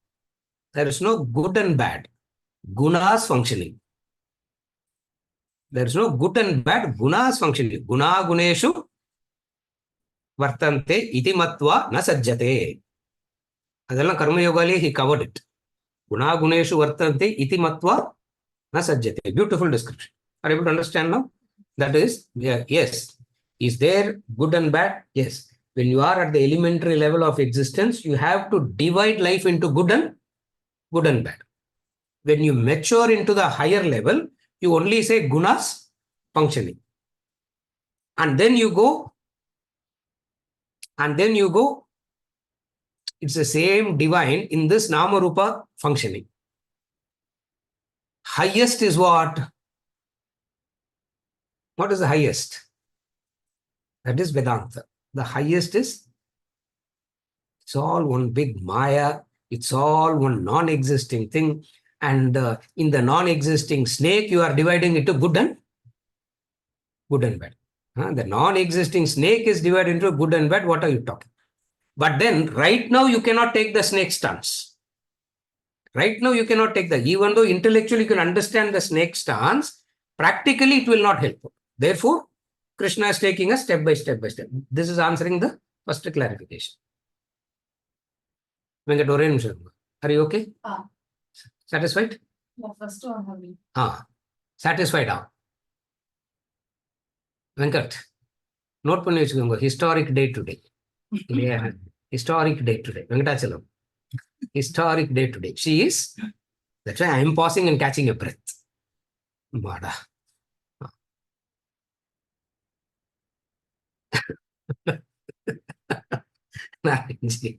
good and bad. Gunas functioning. There is no good and bad. Gunas functioning. Guna guneshu vartante iti matva na sajjate. Adella karma yogali he covered it. Guna guneshu vartante iti matva na sajjate. Beautiful description. Are you able to understand now? That is, yes. Is there good and bad? Yes. When you are at the elementary level of existence, you have to divide life into good and bad. When you mature into the higher level, you only say gunas functioning. And then you go, it's the same divine in this Nama Rupa functioning. Highest is what? What is the highest? That is Vedanta. The highest is, it's all one big Maya. It's all one non-existing thing. And in the non-existing snake, you are dividing it to good and bad. The non-existing snake is divided into good and bad. What are you talking? But then right now you cannot take the snake stance. Right now you cannot take that. Even though intellectually you can understand the snake stance, practically it will not help. Therefore, Krishna is taking us step by step by step. This is answering the first clarification. Venkat, are you okay? Satisfied? Yeah, first one only. Satisfied. Venkat, note பண்ணி வச்சுக்கோங்க. Historic day today. Historic day today. Venkatachalam. Historic day today. She is, that's why I am pausing and catching a breath. Mada.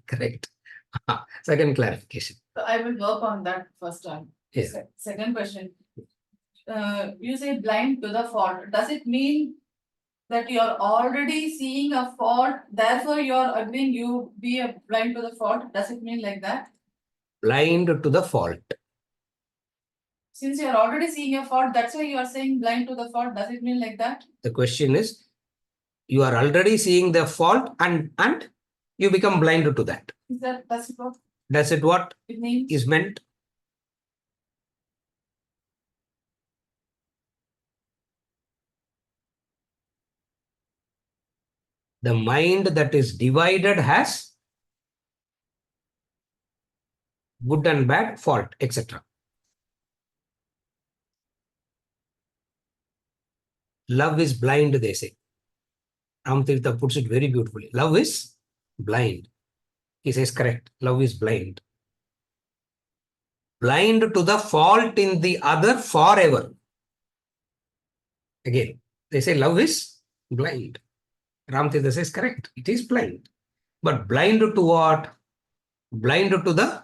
Correct. Second clarification. So I will work on that first time. Yes. Second question. You say blind to the fault. Does it mean that you are already seeing a fault, therefore you are agreeing you be a blind to the fault? Does it mean like that? Blind to the fault. Since you are already seeing a fault, that's why you are saying blind to the fault. Does it mean like that? The question is, you are already seeing the fault and you become blind to that. That's it what? That's it what It means? is meant? The mind that is divided has good and bad, fault, etc. Love is blind, they say. Ramtirtha puts it very beautifully. Love is blind. He says correct. Love is blind. Blind to the fault in the other forever. Again, they say love is blind. Ramtirtha says correct. It is blind. But blind to what? Blind to the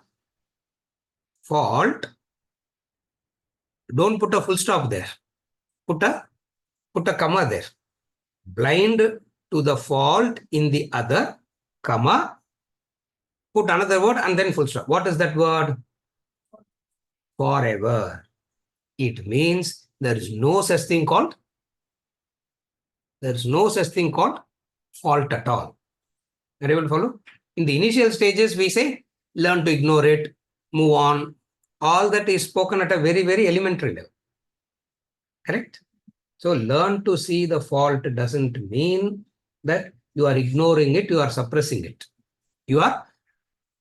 fault. Don't put a full stop there. Put a comma there. Blind to the fault in the other, comma, put another word and then full stop. What is that word? Forever. It means there is no such thing called fault at all. Are you able to follow? In the initial stages, we say learn to ignore it, move on. All that is spoken at a very, very elementary level. Correct? So learn to see the fault doesn't mean that you are ignoring it, you are suppressing it. You are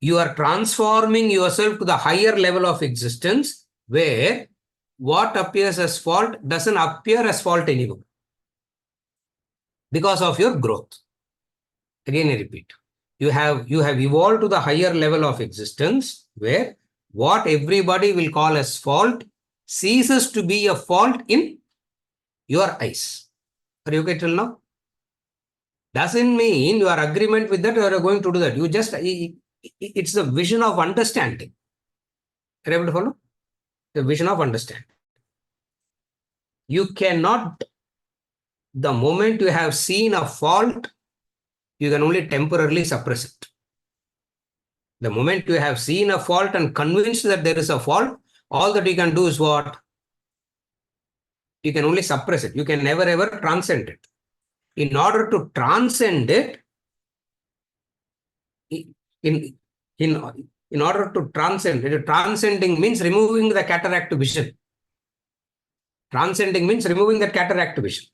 You are transforming yourself to the higher level of existence where what appears as fault doesn't appear as fault anymore because of your growth. Again, I repeat, you have evolved to the higher level of existence where what everybody will call as fault ceases to be a fault in your eyes. Are you okay till now? Doesn't mean your agreement with that you are going to do that. You just, it's the vision of understanding. Are you able to follow? The vision of understanding. You cannot, the moment you have seen a fault, you can only temporarily suppress it. The moment you have seen a fault and convinced that there is a fault, all that you can do is what? You can only suppress it. You can never ever transcend it. In order to transcend it, in order to transcend it, transcending means removing the cataract vision. Transcending means removing that cataract vision.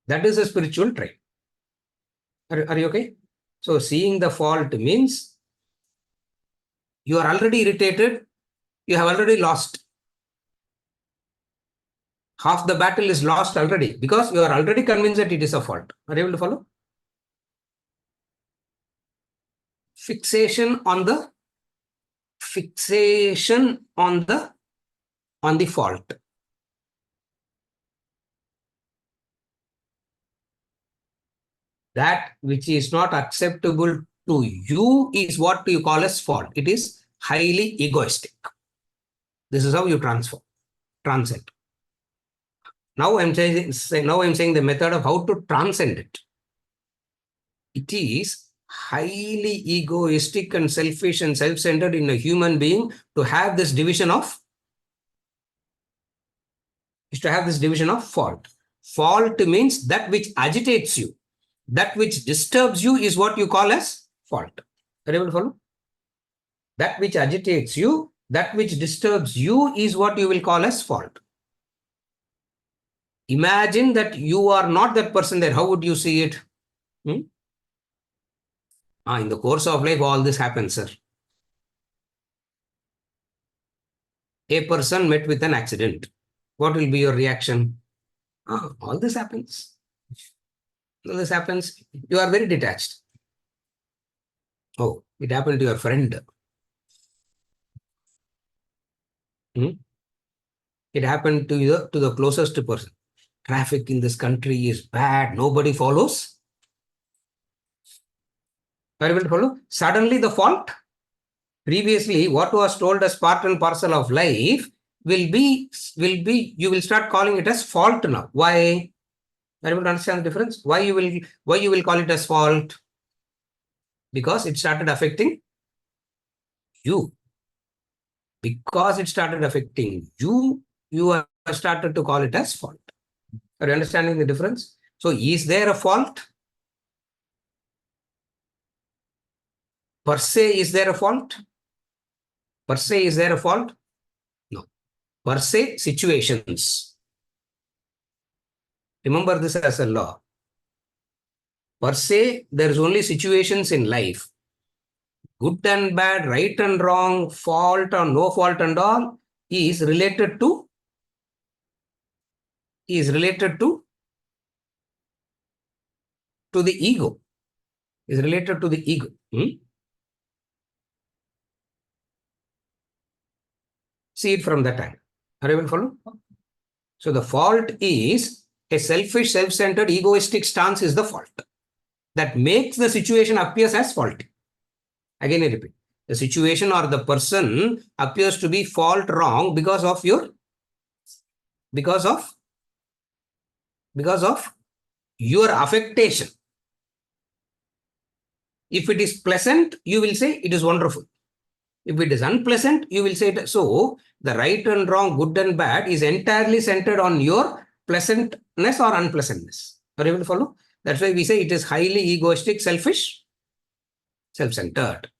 That is a spiritual trait. Are you okay? So seeing the fault means you are already irritated, you have already lost. Half the battle is lost already because you are already convinced that it is a fault. Are you able to follow? Fixation on the fault. That which is not acceptable to you is what you call as fault. It is highly egoistic. This is how you transcend. Now I'm saying the method of how to transcend it. It is highly egoistic and selfish and self-centered in a human being to have this division of fault. Fault means that which agitates you, that which disturbs you is what you call as fault. Are you able to follow? That which agitates you, that which disturbs you is what you will call as fault. Imagine that you are not that person there. How would you see it? In the course of life, all this happens, sir. A person met with an accident. What will be your reaction? All this happens. All this happens. You are very detached. Oh, it happened to your friend. It happened to you, to the closest person. Traffic in this country is bad. Nobody follows. Are you able to follow? Suddenly the fault. Previously, what was told as part and parcel of life will be, you will start calling it as fault now. Why? Are you able to understand the difference? Why you will call it as fault? Because it started affecting you. Because it started affecting you, you have started to call it as fault. Are you understanding the difference? So is there a fault? Per se, is there a fault? Per se, is there a fault? No. Per se, situations. Remember this as a law. Per se, there is only situations in life. Good and bad, right and wrong, fault or no fault and all is related to the ego. Is related to the ego. See it from that angle. Are you able to follow? So the fault is a selfish, self-centered, egoistic stance is the fault that makes the situation appears as faulty. Again, I repeat, the situation or the person appears to be fault wrong because of your affectation. If it is pleasant, you will say it is wonderful. If it is unpleasant, you will say it. So the right and wrong, good and bad is entirely centered on your pleasantness or unpleasantness. Are you able to follow? That's why we say it is highly egoistic, selfish, self-centered.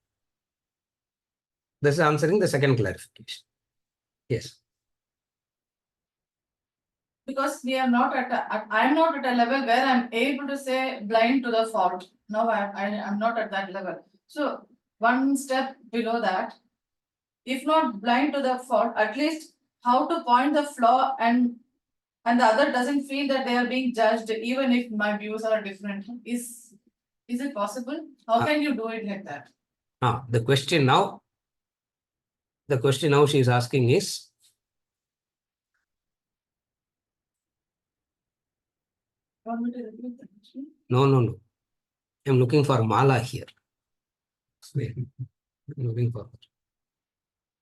This is answering the second clarification. Yes. Because we are not I'm not at a level where I'm able to say blind to the fault. No, I'm not at that level. So one step below that. If not blind to the fault, at least how to point the flaw, and the other doesn't feel that they are being judged, even if my views are different. Is it possible? How can you do it like that? The question now she is asking is, Want me to repeat the question? no. I'm looking for Mala here. I'm looking for.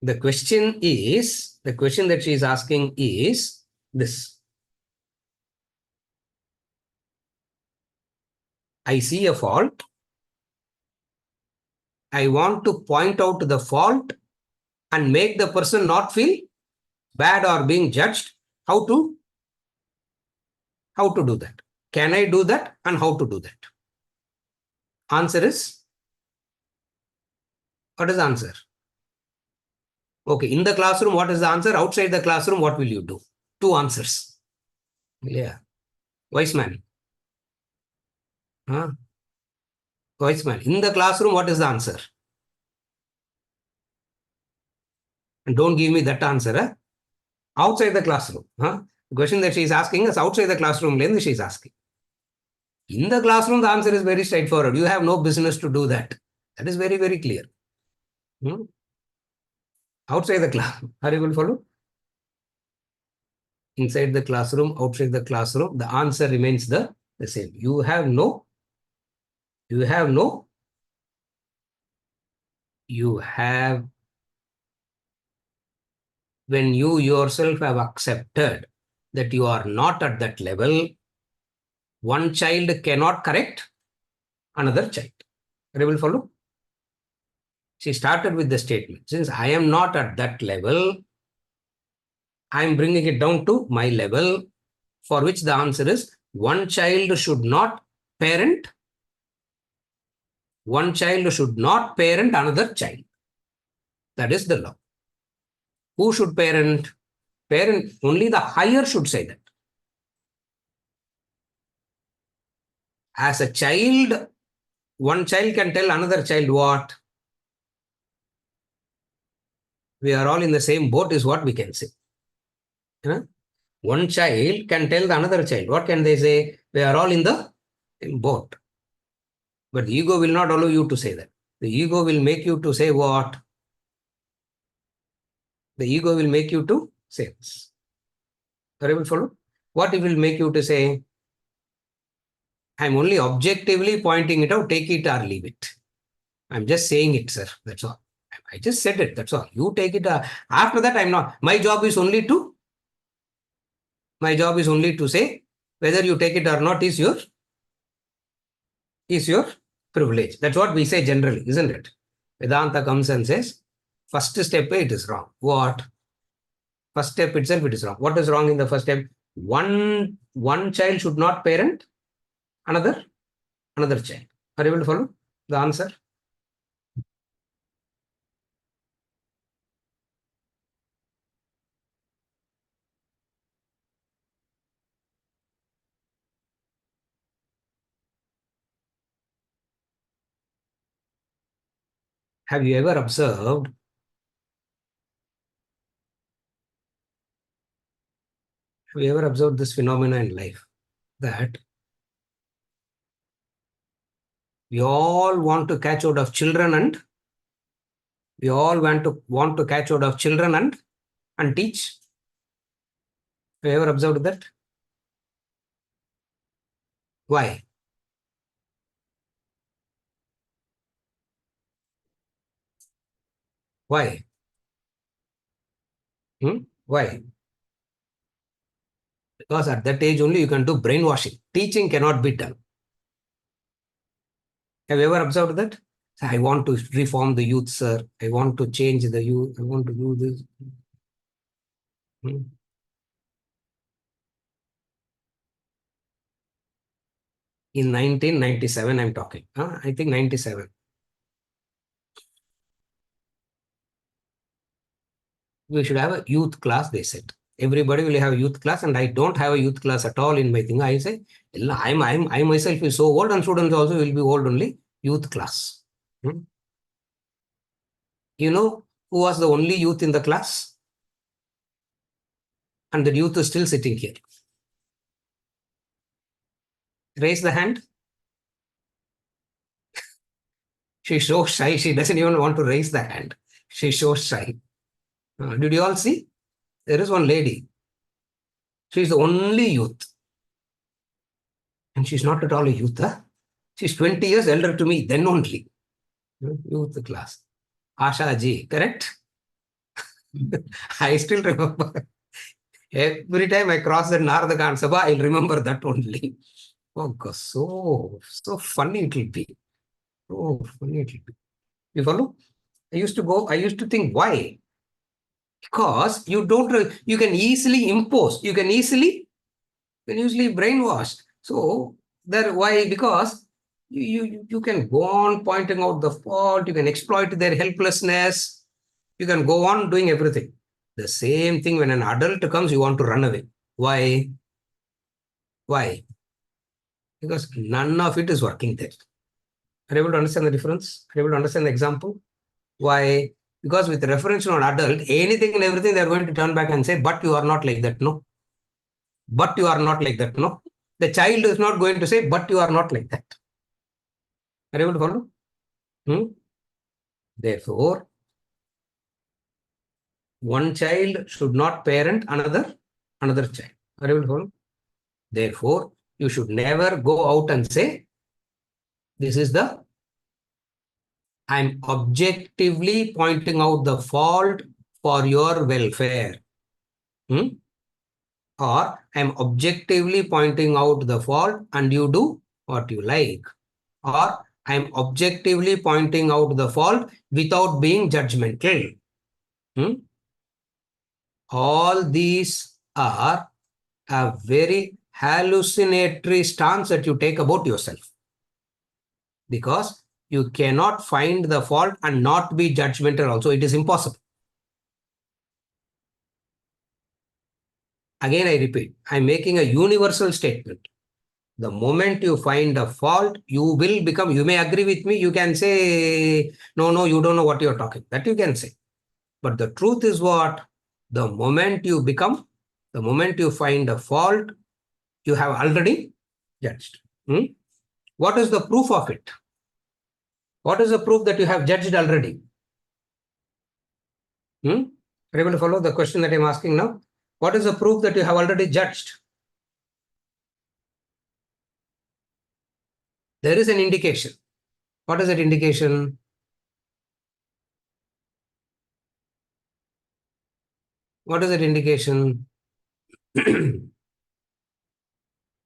The question that she is asking is this. I see a fault. I want to point out the fault and make the person not feel bad or being judged. How to do that? Can I do that, and how to do that? Answer is, what is the answer? Okay, in the classroom, what is the answer? Outside the classroom, what will you do? Two answers. Yeah. Wise man. Huh? Wise man. In the classroom, what is the answer? And don't give me that answer. Huh? Outside the classroom. Huh? The question that she is asking is outside the classroom, she is asking. In the classroom, the answer is very straightforward. You have no business to do that. That is very, very clear. Outside the class, are you going to follow? Inside the classroom, outside the classroom, the answer remains the same. You have no, when you yourself have accepted that you are not at that level, one child cannot correct another child. Are you able to follow? She started with the statement, since I am not at that level, I am bringing it down to my level, for which the answer is one child should not parent another child. That is the law. Who should parent? Parent, only the higher should say that. As a child, one child can tell another child what? We are all in the same boat is what we can say. One child can tell the another child. What can they say? We are all in the same boat. But the ego will not allow you to say that. The ego will make you to say what? The ego will make you to say this. Are you able to follow? What it will make you to say? I'm only objectively pointing it out, take it or leave it. I'm just saying it, sir. That's all. I just said it. That's all. You take it. After that, I'm not. My job is only to say whether you take it or not is your privilege. That's what we say generally, isn't it? Vedanta comes and says, first step, it is wrong. What? First step itself, it is wrong. What is wrong in the first step? One child should not parent another child. Are you able to follow the answer? Have you ever observed this phenomenon in life, that we all want to catch hold of children and teach? Have you ever observed that? Why? Why? Why? Because at that age only you can do brainwashing. Teaching cannot be done. Have you ever observed that? I want to reform the youth, sir. I want to change the youth. I want to do this. In 1997, I'm talking. I think 97. We should have a youth class, they said. Everybody will have a youth class, and I don't have a youth class at all in my thing. I say, I myself is so old, and students also will be old only. Youth class. You know who was the only youth in the class? And the youth is still sitting here. Raise the hand. She's so shy, she doesn't even want to raise the hand. She's so shy. Did you all see? There is one lady. She's the only youth. And she's not at all a youth. Huh? She's 20 years elder to me, then only. Youth class. Asha ji, correct? I still remember. Every time I cross the Narada Sabha, I'll remember that only. Oh, God, so funny it will be. Oh, funny it will be. You follow? I used to think, why? Because you can easily impose, you can easily brainwash. So, why? Because you can go on pointing out the fault, you can exploit their helplessness, you can go on doing everything. The same thing when an adult comes, you want to run away. Why? Why? Because none of it is working there. Are you able to understand the difference? Are you able to understand the example? Why? Because with reference to an adult, anything and everything they're going to turn back and say, but you are not like that, no. But you are not like that, no. The child is not going to say, but you are not like that. Are you able to follow? Therefore, one child should not parent another child. Are you able to follow? Therefore, you should never go out and say, this is I'm objectively pointing out the fault for your welfare. Or I'm objectively pointing out the fault and you do what you like. Or I'm objectively pointing out the fault without being judgmental. All these are a very hallucinatory stance that you take about yourself. Because you cannot find the fault and not be judgmental also. It is impossible. Again, I repeat, I'm making a universal statement. The moment you find a fault, you will become, you may agree with me, you can say, no, you don't know what you're talking. That you can say. But the truth is what? The moment you find a fault, you have already judged. What is the proof of it? What is the proof that you have judged already? Are you able to follow the question that I'm asking now? What is the proof that you have already judged? There is an indication. What is that indication? What is that indication?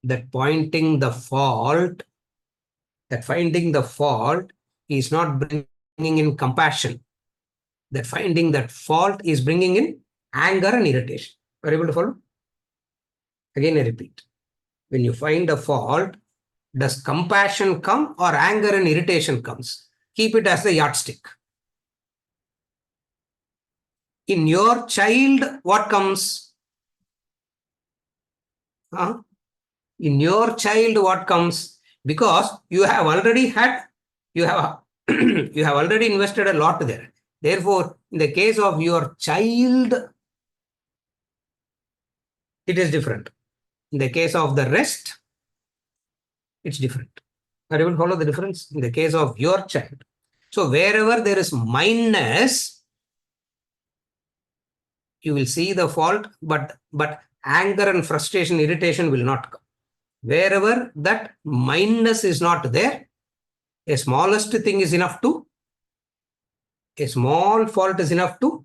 That finding the fault is not bringing in compassion. That finding that fault is bringing in anger and irritation. Are you able to follow? Again, I repeat. When you find a fault, does compassion come or anger and irritation comes? Keep it as the yardstick. In your child, what comes? In your child, what comes? Because you have already you have already invested a lot there. Therefore, in the case of your child, it is different. In the case of the rest, it's different. Are you able to follow the difference? In the case of your child. So wherever there is mindness, you will see the fault, but anger and frustration, irritation will not come. Wherever that mindness is not there, a smallest thing is enough to, a small fault is enough to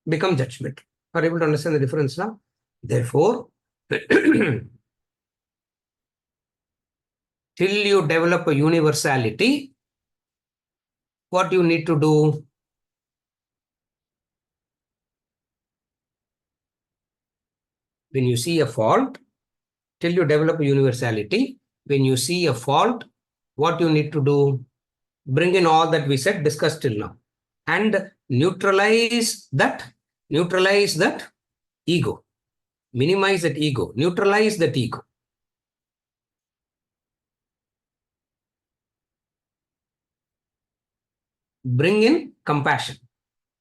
become judgment. Are you able to understand the difference now? Therefore, till you develop a universality, what you need to do? When you see a fault, till you develop a universality, when you see a fault, what you need to do? Bring in all that we said, discussed till now, and neutralize that ego. Minimize that ego. Neutralize that ego. bring in compassion.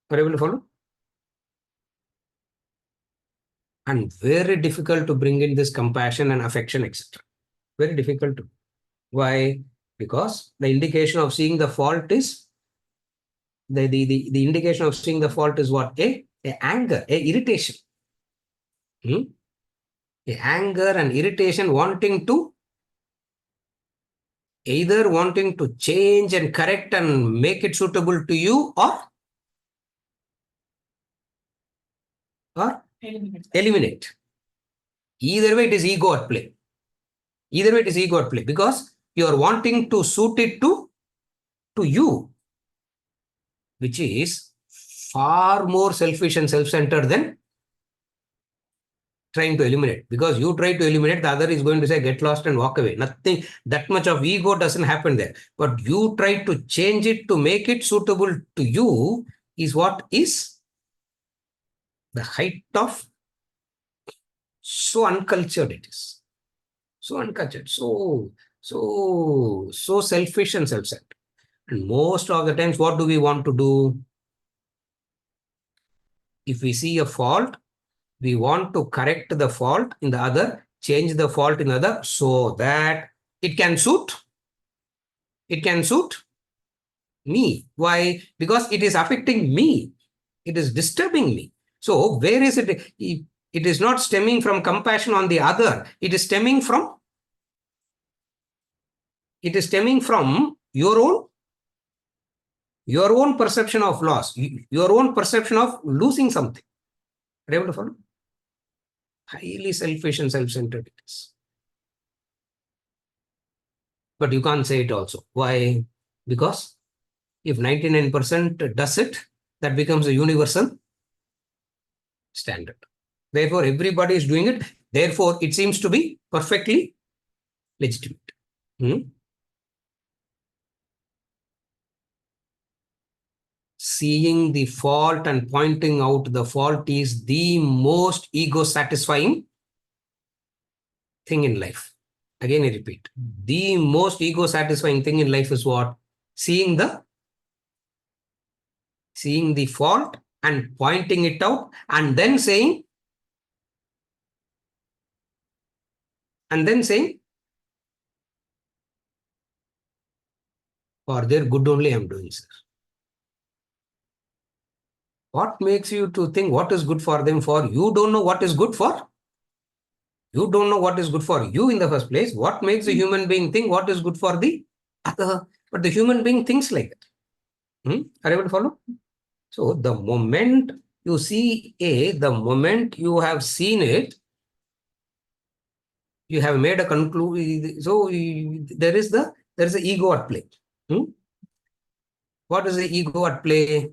Are you able to follow? And very difficult to bring in this compassion and affection, etc. Very difficult to. Why? Because the indication of seeing the fault is the indication of seeing the fault is what? A anger, a irritation. A anger and irritation, wanting to either wanting to change and correct and make it suitable to you, or eliminate. Either way, it is ego at play. Either way, it is ego at play, because you are wanting to suit it to you, which is far more selfish and self-centered than trying to eliminate. Because you try to eliminate, the other is going to say, get lost and walk away. Nothing, that much of ego doesn't happen there. But you try to change it to make it suitable to you is what is the height of so uncultured it is. So uncultured, so selfish and self-centered. And most of the times, what do we want to do? If we see a fault, we want to correct the fault in the other, change the fault in the other, so that it can suit me. Why? Because it is affecting me. It is disturbing me. So where is it? It is not stemming from compassion on the other. It is stemming from your own perception of loss, your own perception of losing something. Are you able to follow? Highly selfish and self-centered it is. But you can't say it also. Why? Because if 99% does it, that becomes a universal standard. Therefore, everybody is doing it. Therefore, it seems to be perfectly legitimate. Seeing the fault and pointing out the fault is the most ego-satisfying thing in life. Again, I repeat, the most ego-satisfying thing in life is what? Seeing the fault and pointing it out, and then saying, for their good only I am doing, sir. What makes you to think what is good for them for? You don't know what is good for. You don't know what is good for you in the first place. What makes a human being think what is good for the other? But the human being thinks like that. Are you able to follow? So the moment you see the moment you have seen it, you have made a conclusion. So there is the ego at play. What is the ego at play?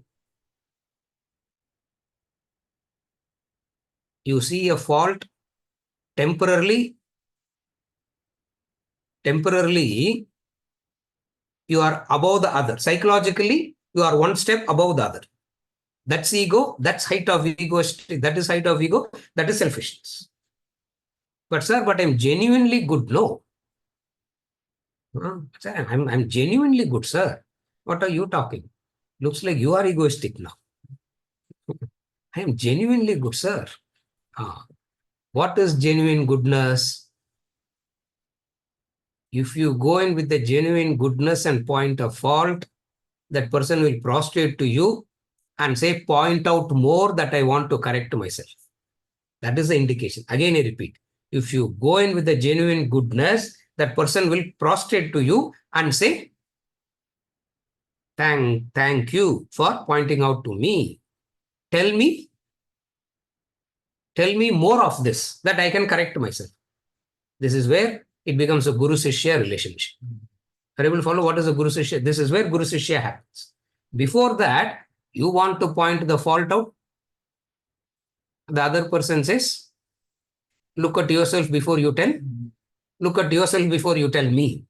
You see a fault temporarily, you are above the other. Psychologically, you are one step above the other. That's ego. That's height of ego. That is height of ego. That is selfishness. But sir, I'm genuinely good. No. Sir, I'm genuinely good, sir. What are you talking? Looks like you are egoistic now. I am genuinely good, sir. What is genuine goodness? If you go in with the genuine goodness and point a fault, that person will prostrate to you and say, point out more that I want to correct myself. That is the indication. Again, I repeat, if you go in with the genuine goodness, that person will prostrate to you and say, thank you for pointing out to me. Tell me more of this, that I can correct myself. This is where it becomes a Guru-Sishya relationship. Are you able to follow what is a Guru-Sishya? This is where Guru-Sishya happens. Before that, you want to point the fault out. The other person says, look at yourself before you tell. Look at yourself before you tell me.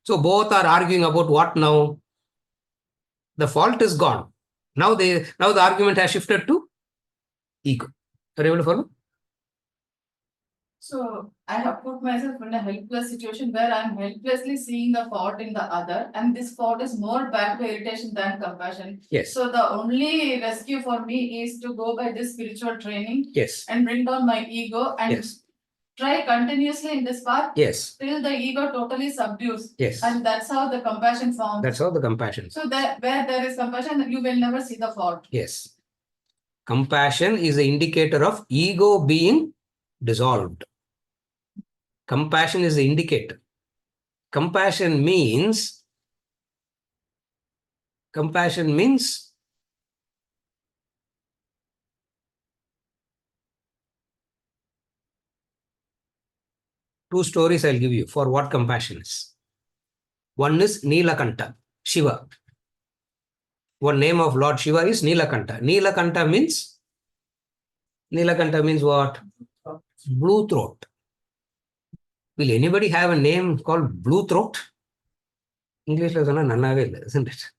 So both are arguing about what now? The fault is gone. Now the argument has shifted to ego. Are you able to follow? So I have put myself in a helpless situation where I'm helplessly seeing the fault in the other, and this fault is more back to irritation than compassion. Yes. So the only rescue for me is to go by this spiritual training Yes. and bring down my ego and Yes. try continuously in this path Yes. till the ego totally subdues. Yes. And that's how the compassion forms. That's how the compassion. So that where there is compassion, you will never see the fault. Yes. Compassion is the indicator of ego being dissolved. Compassion is the indicator. Compassion means two stories I'll give you for what compassion is. One is Nilakanta, Shiva. One name of Lord Shiva is Nilakanta. Nilakanta means what? Blue throat. Will anybody have a name called blue throat? English isn't it?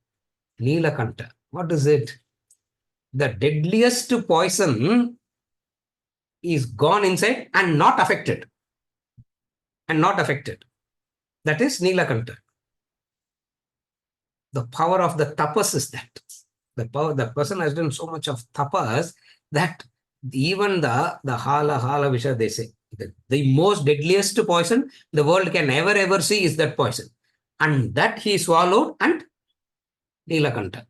Nilakanta. What is it? The deadliest poison is gone inside and not affected. That is Nilakanta. The power of the tapas is that. The person has done so much of tapas that even the hala visha they say, the most deadliest poison the world can ever see is that poison. And that he swallowed and Nilakanta.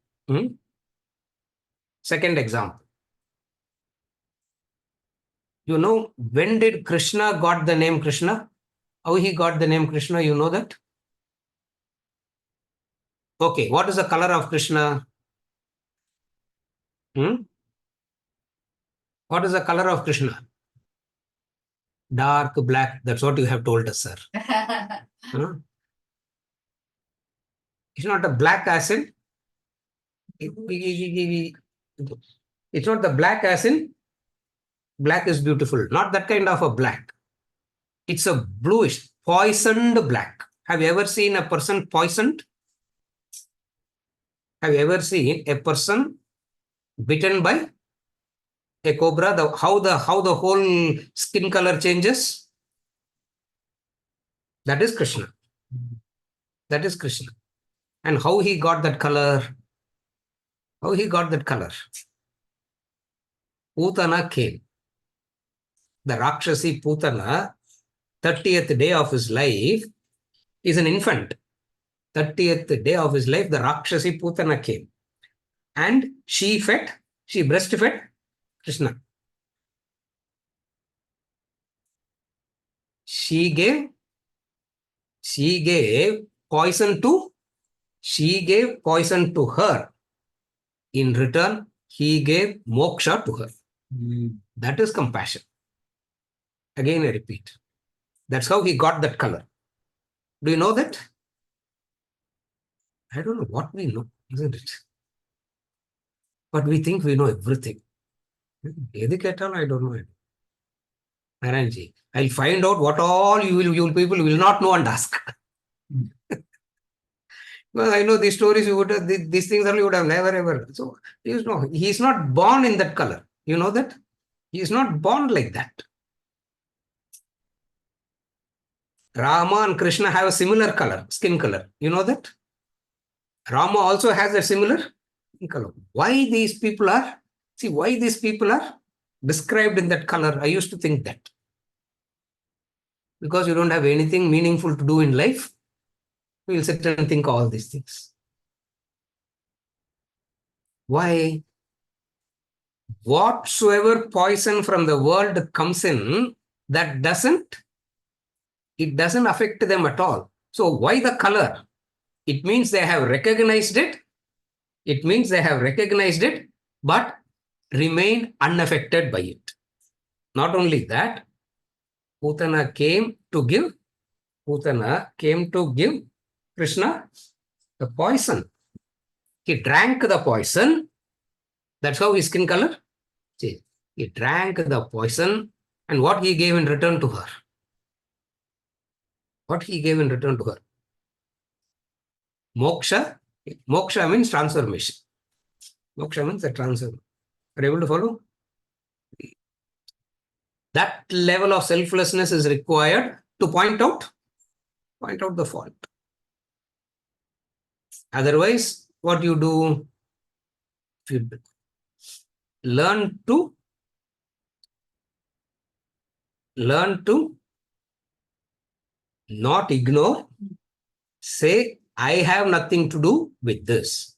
Second example. You know, when did Krishna got the name Krishna? How he got the name Krishna, you know that? Okay, what is the color of Krishna? What is the color of Krishna? Dark black. That's what you have told us, sir. It's not a black acid. It's not the black acid. Black is beautiful. Not that kind of a black. It's a bluish, poisoned black. Have you ever seen a person poisoned? Have you ever seen a person bitten by a cobra? How the whole skin color changes? That is Krishna. That is Krishna. And how he got that color? How he got that color? Putana came. The Rakshasi Putana, 30th day of his life, is an infant. 30th day of his life, the Rakshasi Putana came. And she breastfed Krishna. She gave poison to her. In return, he gave moksha to her. That is compassion. Again, I repeat. That's how he got that color. Do you know that? I don't know what we know, isn't it? But we think we know everything. I don't know. Naranji, I'll find out what all you people will not know and ask. Well, I know these stories, these things only would have never ever. So, he's not born in that color. You know that? He is not born like that. Rama and Krishna have a similar color, skin color. You know that? Rama also has a similar skin color. Why these people are described in that color? I used to think that. Because you don't have anything meaningful to do in life, we will sit and think all these things. Why? Whatsoever poison from the world comes in, that doesn't affect them at all. So why the color? It means they have recognized it. But remained unaffected by it. Not only that, Putana came to give Krishna the poison. He drank the poison. That's how his skin color changed. He drank the poison, and what he gave in return to her? Moksha. Moksha means transformation. Moksha means the transformation. Are you able to follow? That level of selflessness is required to point out the fault. Otherwise, what you do, you learn to not ignore, say, I have nothing to do with this.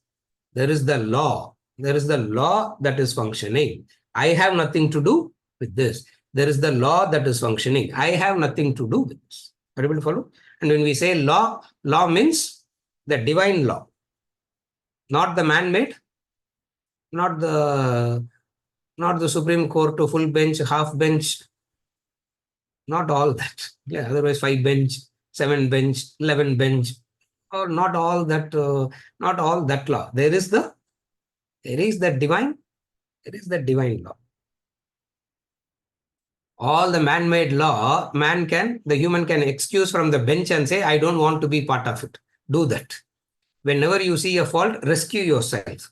There is the law. There is the law that is functioning. I have nothing to do with this. There is the law that is functioning. I have nothing to do with this. Are you able to follow? And when we say law, law means the divine law, not the man-made, not the Supreme Court to full bench, half bench, not all that. Yeah, otherwise 5 bench, 7 bench, 11 bench, or not all that law. There is the divine law. All the man-made law, the human can excuse from the bench and say, I don't want to be part of it. Do that. Whenever you see a fault, rescue yourself.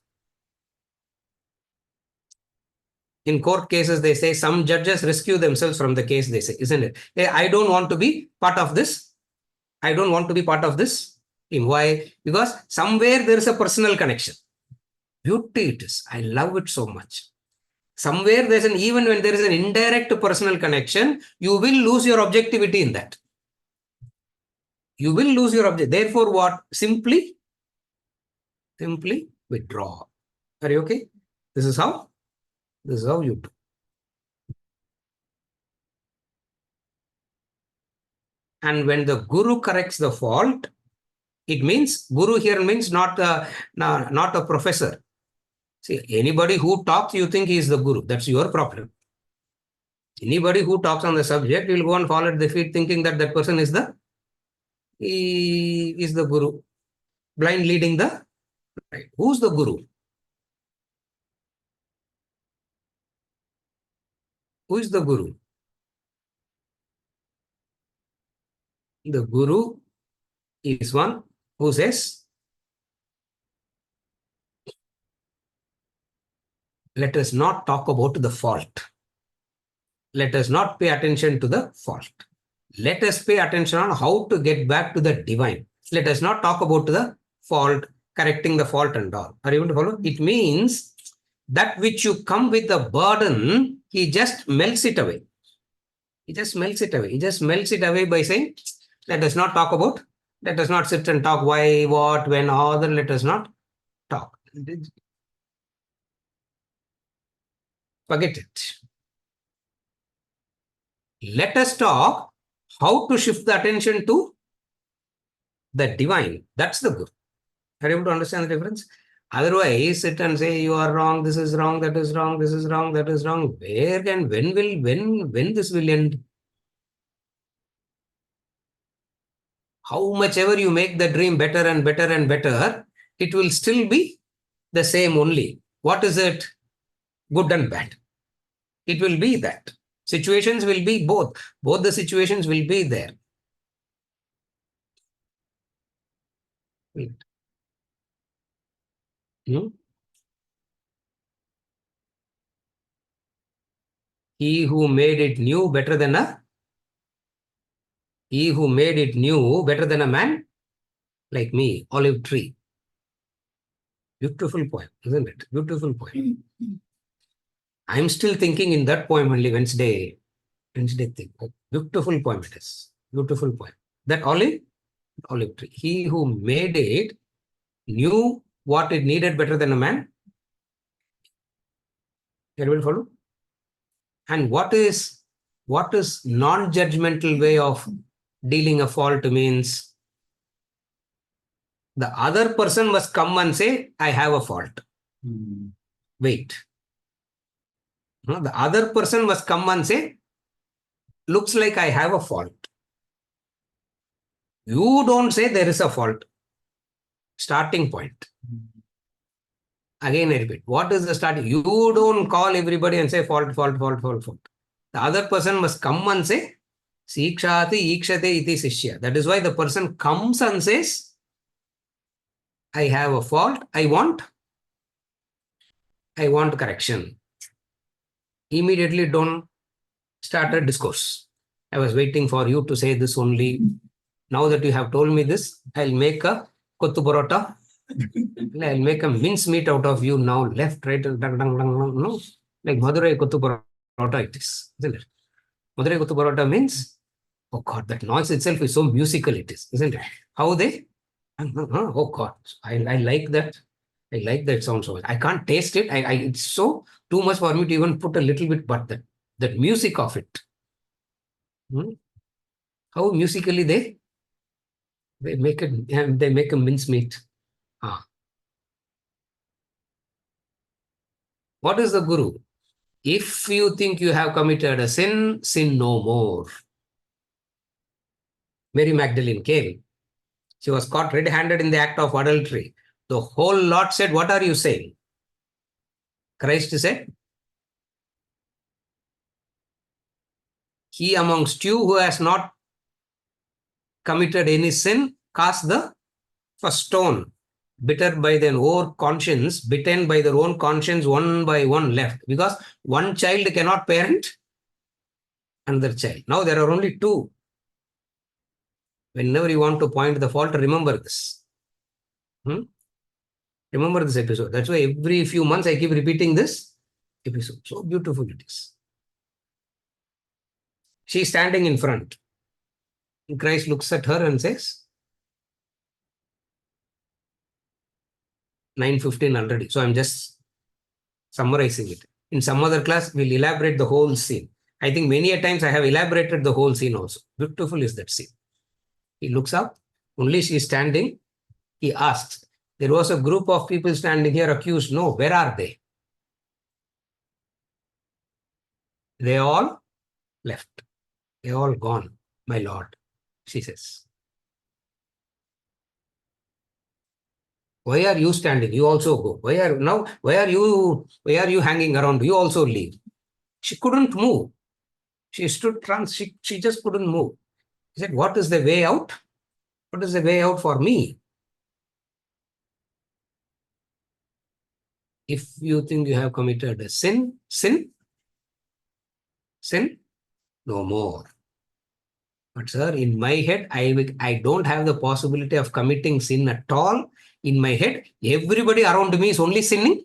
In court cases, they say some judges rescue themselves from the case, they say, isn't it? Hey, I don't want to be part of this. I don't want to be part of this. Why? Because somewhere there is a personal connection. Beauty it is. I love it so much. Somewhere there's even when there is an indirect personal connection, you will lose your objectivity in that. You will lose your object. Therefore, what? Simply withdraw. Are you okay? This is how you do. And when the guru corrects the fault, it means guru here means not a professor. See, anybody who talks, you think he is the guru. That's your problem. Anybody who talks on the subject will go and fall at the feet thinking that that person is the guru. Blind leading the right. Who's the guru? Who is the guru? The guru is one who says, let us not talk about the fault. Let us not pay attention to the fault. Let us pay attention on how to get back to the divine. Let us not talk about the fault, correcting the fault and all. Are you able to follow? It means that which you come with the burden, he just melts it away. He just melts it away. He just melts it away by saying, let us not talk about, let us not sit and talk why, what, when, all that. Let us not talk. Forget it. Let us talk how to shift the attention to the divine. That's the good. Are you able to understand the difference? Otherwise, sit and say you are wrong, this is wrong, that is wrong, this is wrong, that is wrong. Where and when this will end? How much ever you make the dream better and better and better, it will still be the same only. What is it? Good and bad. It will be that. Situations will be both. Both the situations will be there. He who made it new better than a man like me, olive tree. Beautiful poem, isn't it? Beautiful poem. I'm still thinking in that poem only Wednesday thing. Beautiful poem it is. Beautiful poem. That olive tree. He who made it knew what it needed better than a man. Everybody follow? And what is non-judgmental way of dealing a fault means the other person must come and say, I have a fault. Wait. No, the other person must come and say, looks like I have a fault. You don't say there is a fault. Starting point. Again, I repeat. What is the starting? You don't call everybody and say fault. The other person must come and say, Sikshati ikshate iti sishya. That is why the person comes and says, I have a fault. I want correction. Immediately don't started discourse. I was waiting for you to say this only. Now that you have told me this, I'll make a kottu parota. I'll make a mincemeat out of you now, left, right, no, like Madurai kottu parota it is, isn't it? Madurai kottu parota means, oh God, that noise itself is so musical it is, isn't it? How they, oh God, I like that. I like that sound so much. I can't taste it. It's so too much for me to even put a little bit, but that music of it. How musically they make it, and they make a mincemeat. Ah. What is the guru? If you think you have committed a sin, sin no more. Mary Magdalene came. She was caught red-handed in the act of adultery. The whole lot said, what are you saying? Christ said, he amongst you who has not committed any sin, cast the first stone. Bitten by their own conscience, bitten by their own conscience, one by one left. Because one child cannot parent another child. Now there are only two. Whenever you want to point the fault, remember this. Remember this episode. That's why every few months I keep repeating this episode. So beautiful it is. She's standing in front. Christ looks at her and says, 9:15 already. So I'm just summarizing it. In some other class, we'll elaborate the whole scene. I think many a times I have elaborated the whole scene also. Beautiful is that scene. He looks up. Only she is standing. He asks, there was a group of people standing here accused. No, where are they? They all left. They all gone, my lord, she says. Why are you standing? You also go. Why are you hanging around? You also leave. She couldn't move. She stood she just couldn't move. He said, what is the way out? What is the way out for me? If you think you have committed a sin, no more. But sir, in my head, I don't have the possibility of committing sin at all. In my head, everybody around me is only sinning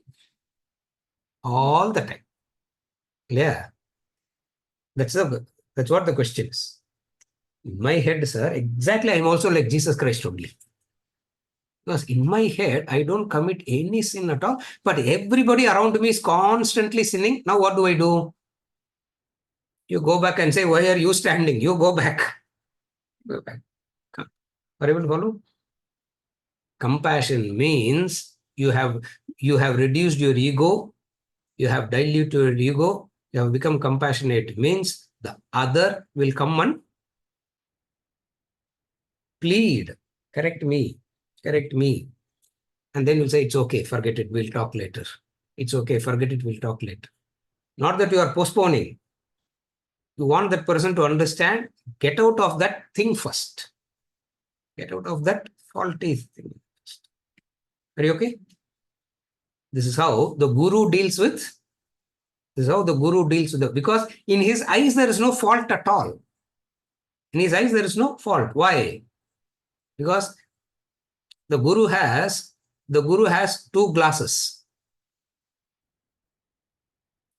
all the time. Yeah. That's what the question is. In my head, sir, exactly, I'm also like Jesus Christ only. Because in my head, I don't commit any sin at all, but everybody around me is constantly sinning. Now what do I do? You go back and say, why are you standing? You go back. Go back. Are you able to follow? Compassion means you have reduced your ego, you have diluted your ego, you have become compassionate. Means the other will come and plead, correct me. And then you'll say, it's okay, forget it, we'll talk later. It's okay, forget it, we'll talk later. Not that you are postponing. You want that person to understand, get out of that thing first. Get out of that faulty thing first. Are you okay? This is how the guru deals with, because in his eyes, there is no fault at all. In his eyes, there is no fault. Why? Because the guru has two glasses.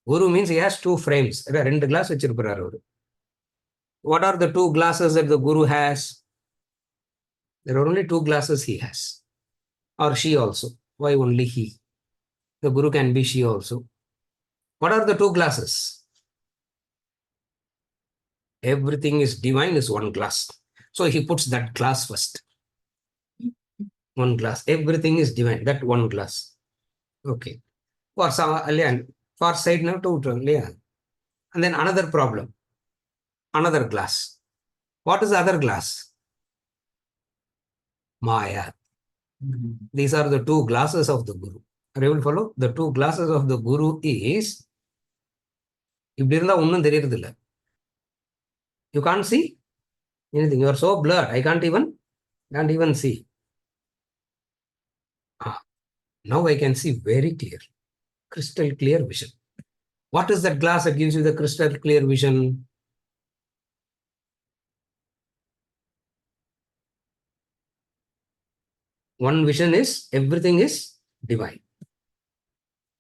Guru means he has two frames. Rendu glass vechirukkaru avaru. What are the two glasses that the guru has? There are only two glasses he has. Or she also. Why only he? The guru can be she also. What are the two glasses? Everything is divine is one glass. So he puts that glass first. One glass. Everything is divine. That one glass. Okay. For some, far side now to and then another problem. Another glass. What is the other glass? Maya. These are the two glasses of the guru. Are you able to follow? The two glasses of the guru is இப்படி இருந்தா ஒன்றும் தெரியறது இல்லை. You can't see anything. You are so blurred. I can't even see. Now I can see very clear, crystal clear vision. What is that glass that gives you the crystal clear vision? One vision is everything is divine.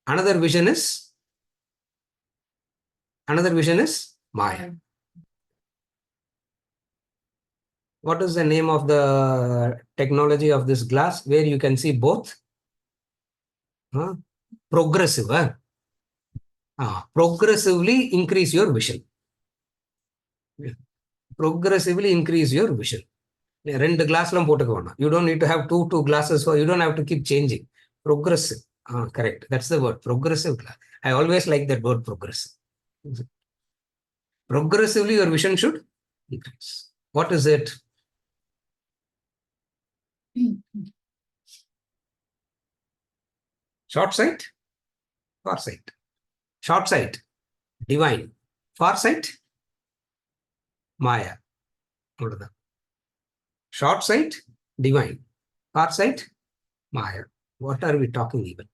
Another vision is Maya. What is the name of the technology of this glass where you can see both? Progressive. Progressively increase your vision. Progressively increase your vision. ரெண்டு கிளாஸ்லாம் போட்டுக்க வேண்டாம். You don't need to have two glasses. So you don't have to keep changing. Progressive. Correct. That's the word. Progressive glass. I always like that word progressive. Progressively your vision should increase. What is it? Short sight? Far sight. Short sight, divine. Far sight, Maya. Short sight, divine. Far sight, Maya. What are we talking even?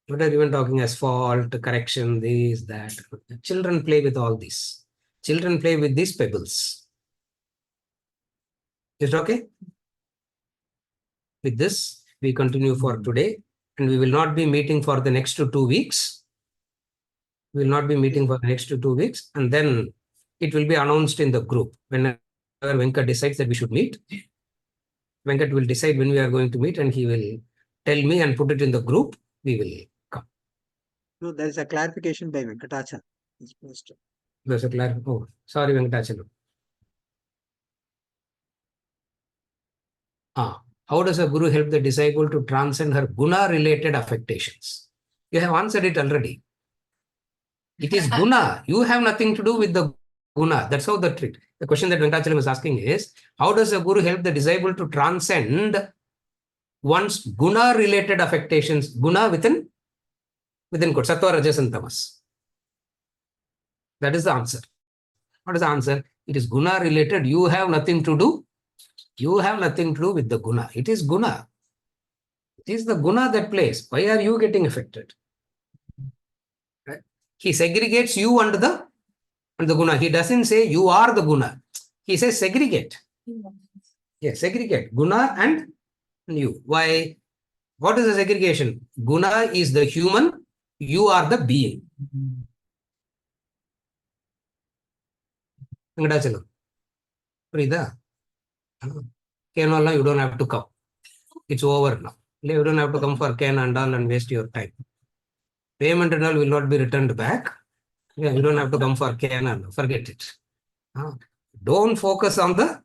What are we even talking as fault, correction, this, that? Children play with all this. Children play with these pebbles. Is it okay? With this, we continue for today, and we will not be meeting for the next 2 weeks. We will not be meeting for the next 2 weeks, and then it will be announced in the group. Whenever Venkat decides that we should meet, Venkat will decide when we are going to meet, and he will tell me and put it in the group. We will come. No, there is a clarification by Venkatacha. There's a clarification. Oh, sorry, Venkatachalam. How does a guru help the disciple to transcend her guna-related affectations? You have answered it already. It is guna. You have nothing to do with the guna. That's how the question that Venkatachalam is asking is, how does a guru help the disciple to transcend one's guna-related affectations? Guna within quotes, sattva, rajas, and tamas. That is the answer. What is the answer? It is guna-related. You have nothing to do. You have nothing to do with the guna. It is guna. It is the guna that plays. Why are you getting affected? Right? He segregates you under the guna. He doesn't say you are the guna. He says segregate. Yes, segregate. Guna and you. Why? What is the segregation? Guna is the human. You are the being. Prida. Can you don't have to come. It's over now. You don't have to come for can and all and waste your time. Payment and all will not be returned back. Yeah, you don't have to come for can and forget it. Don't focus on the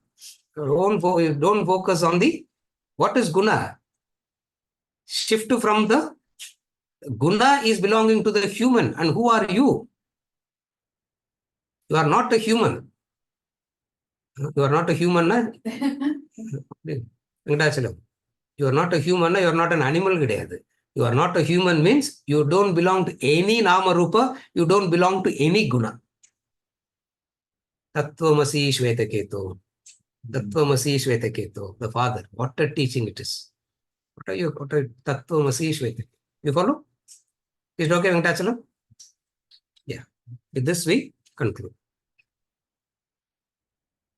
what is guna. Shift from the guna is belonging to the human. And who are you? You are not a human. You are not a human. You are not a human. You are not an animal. You are not a human means you don't belong to any nama rupa. You don't belong to any guna. Tattvamasi Shvetaketo. Tattvamasi Shvetaketo. The Father. What a teaching it is. What are you? Tattvamasi Shvetaketo. You follow? Is it okay, Venkatachalam? Yeah. With this we conclude.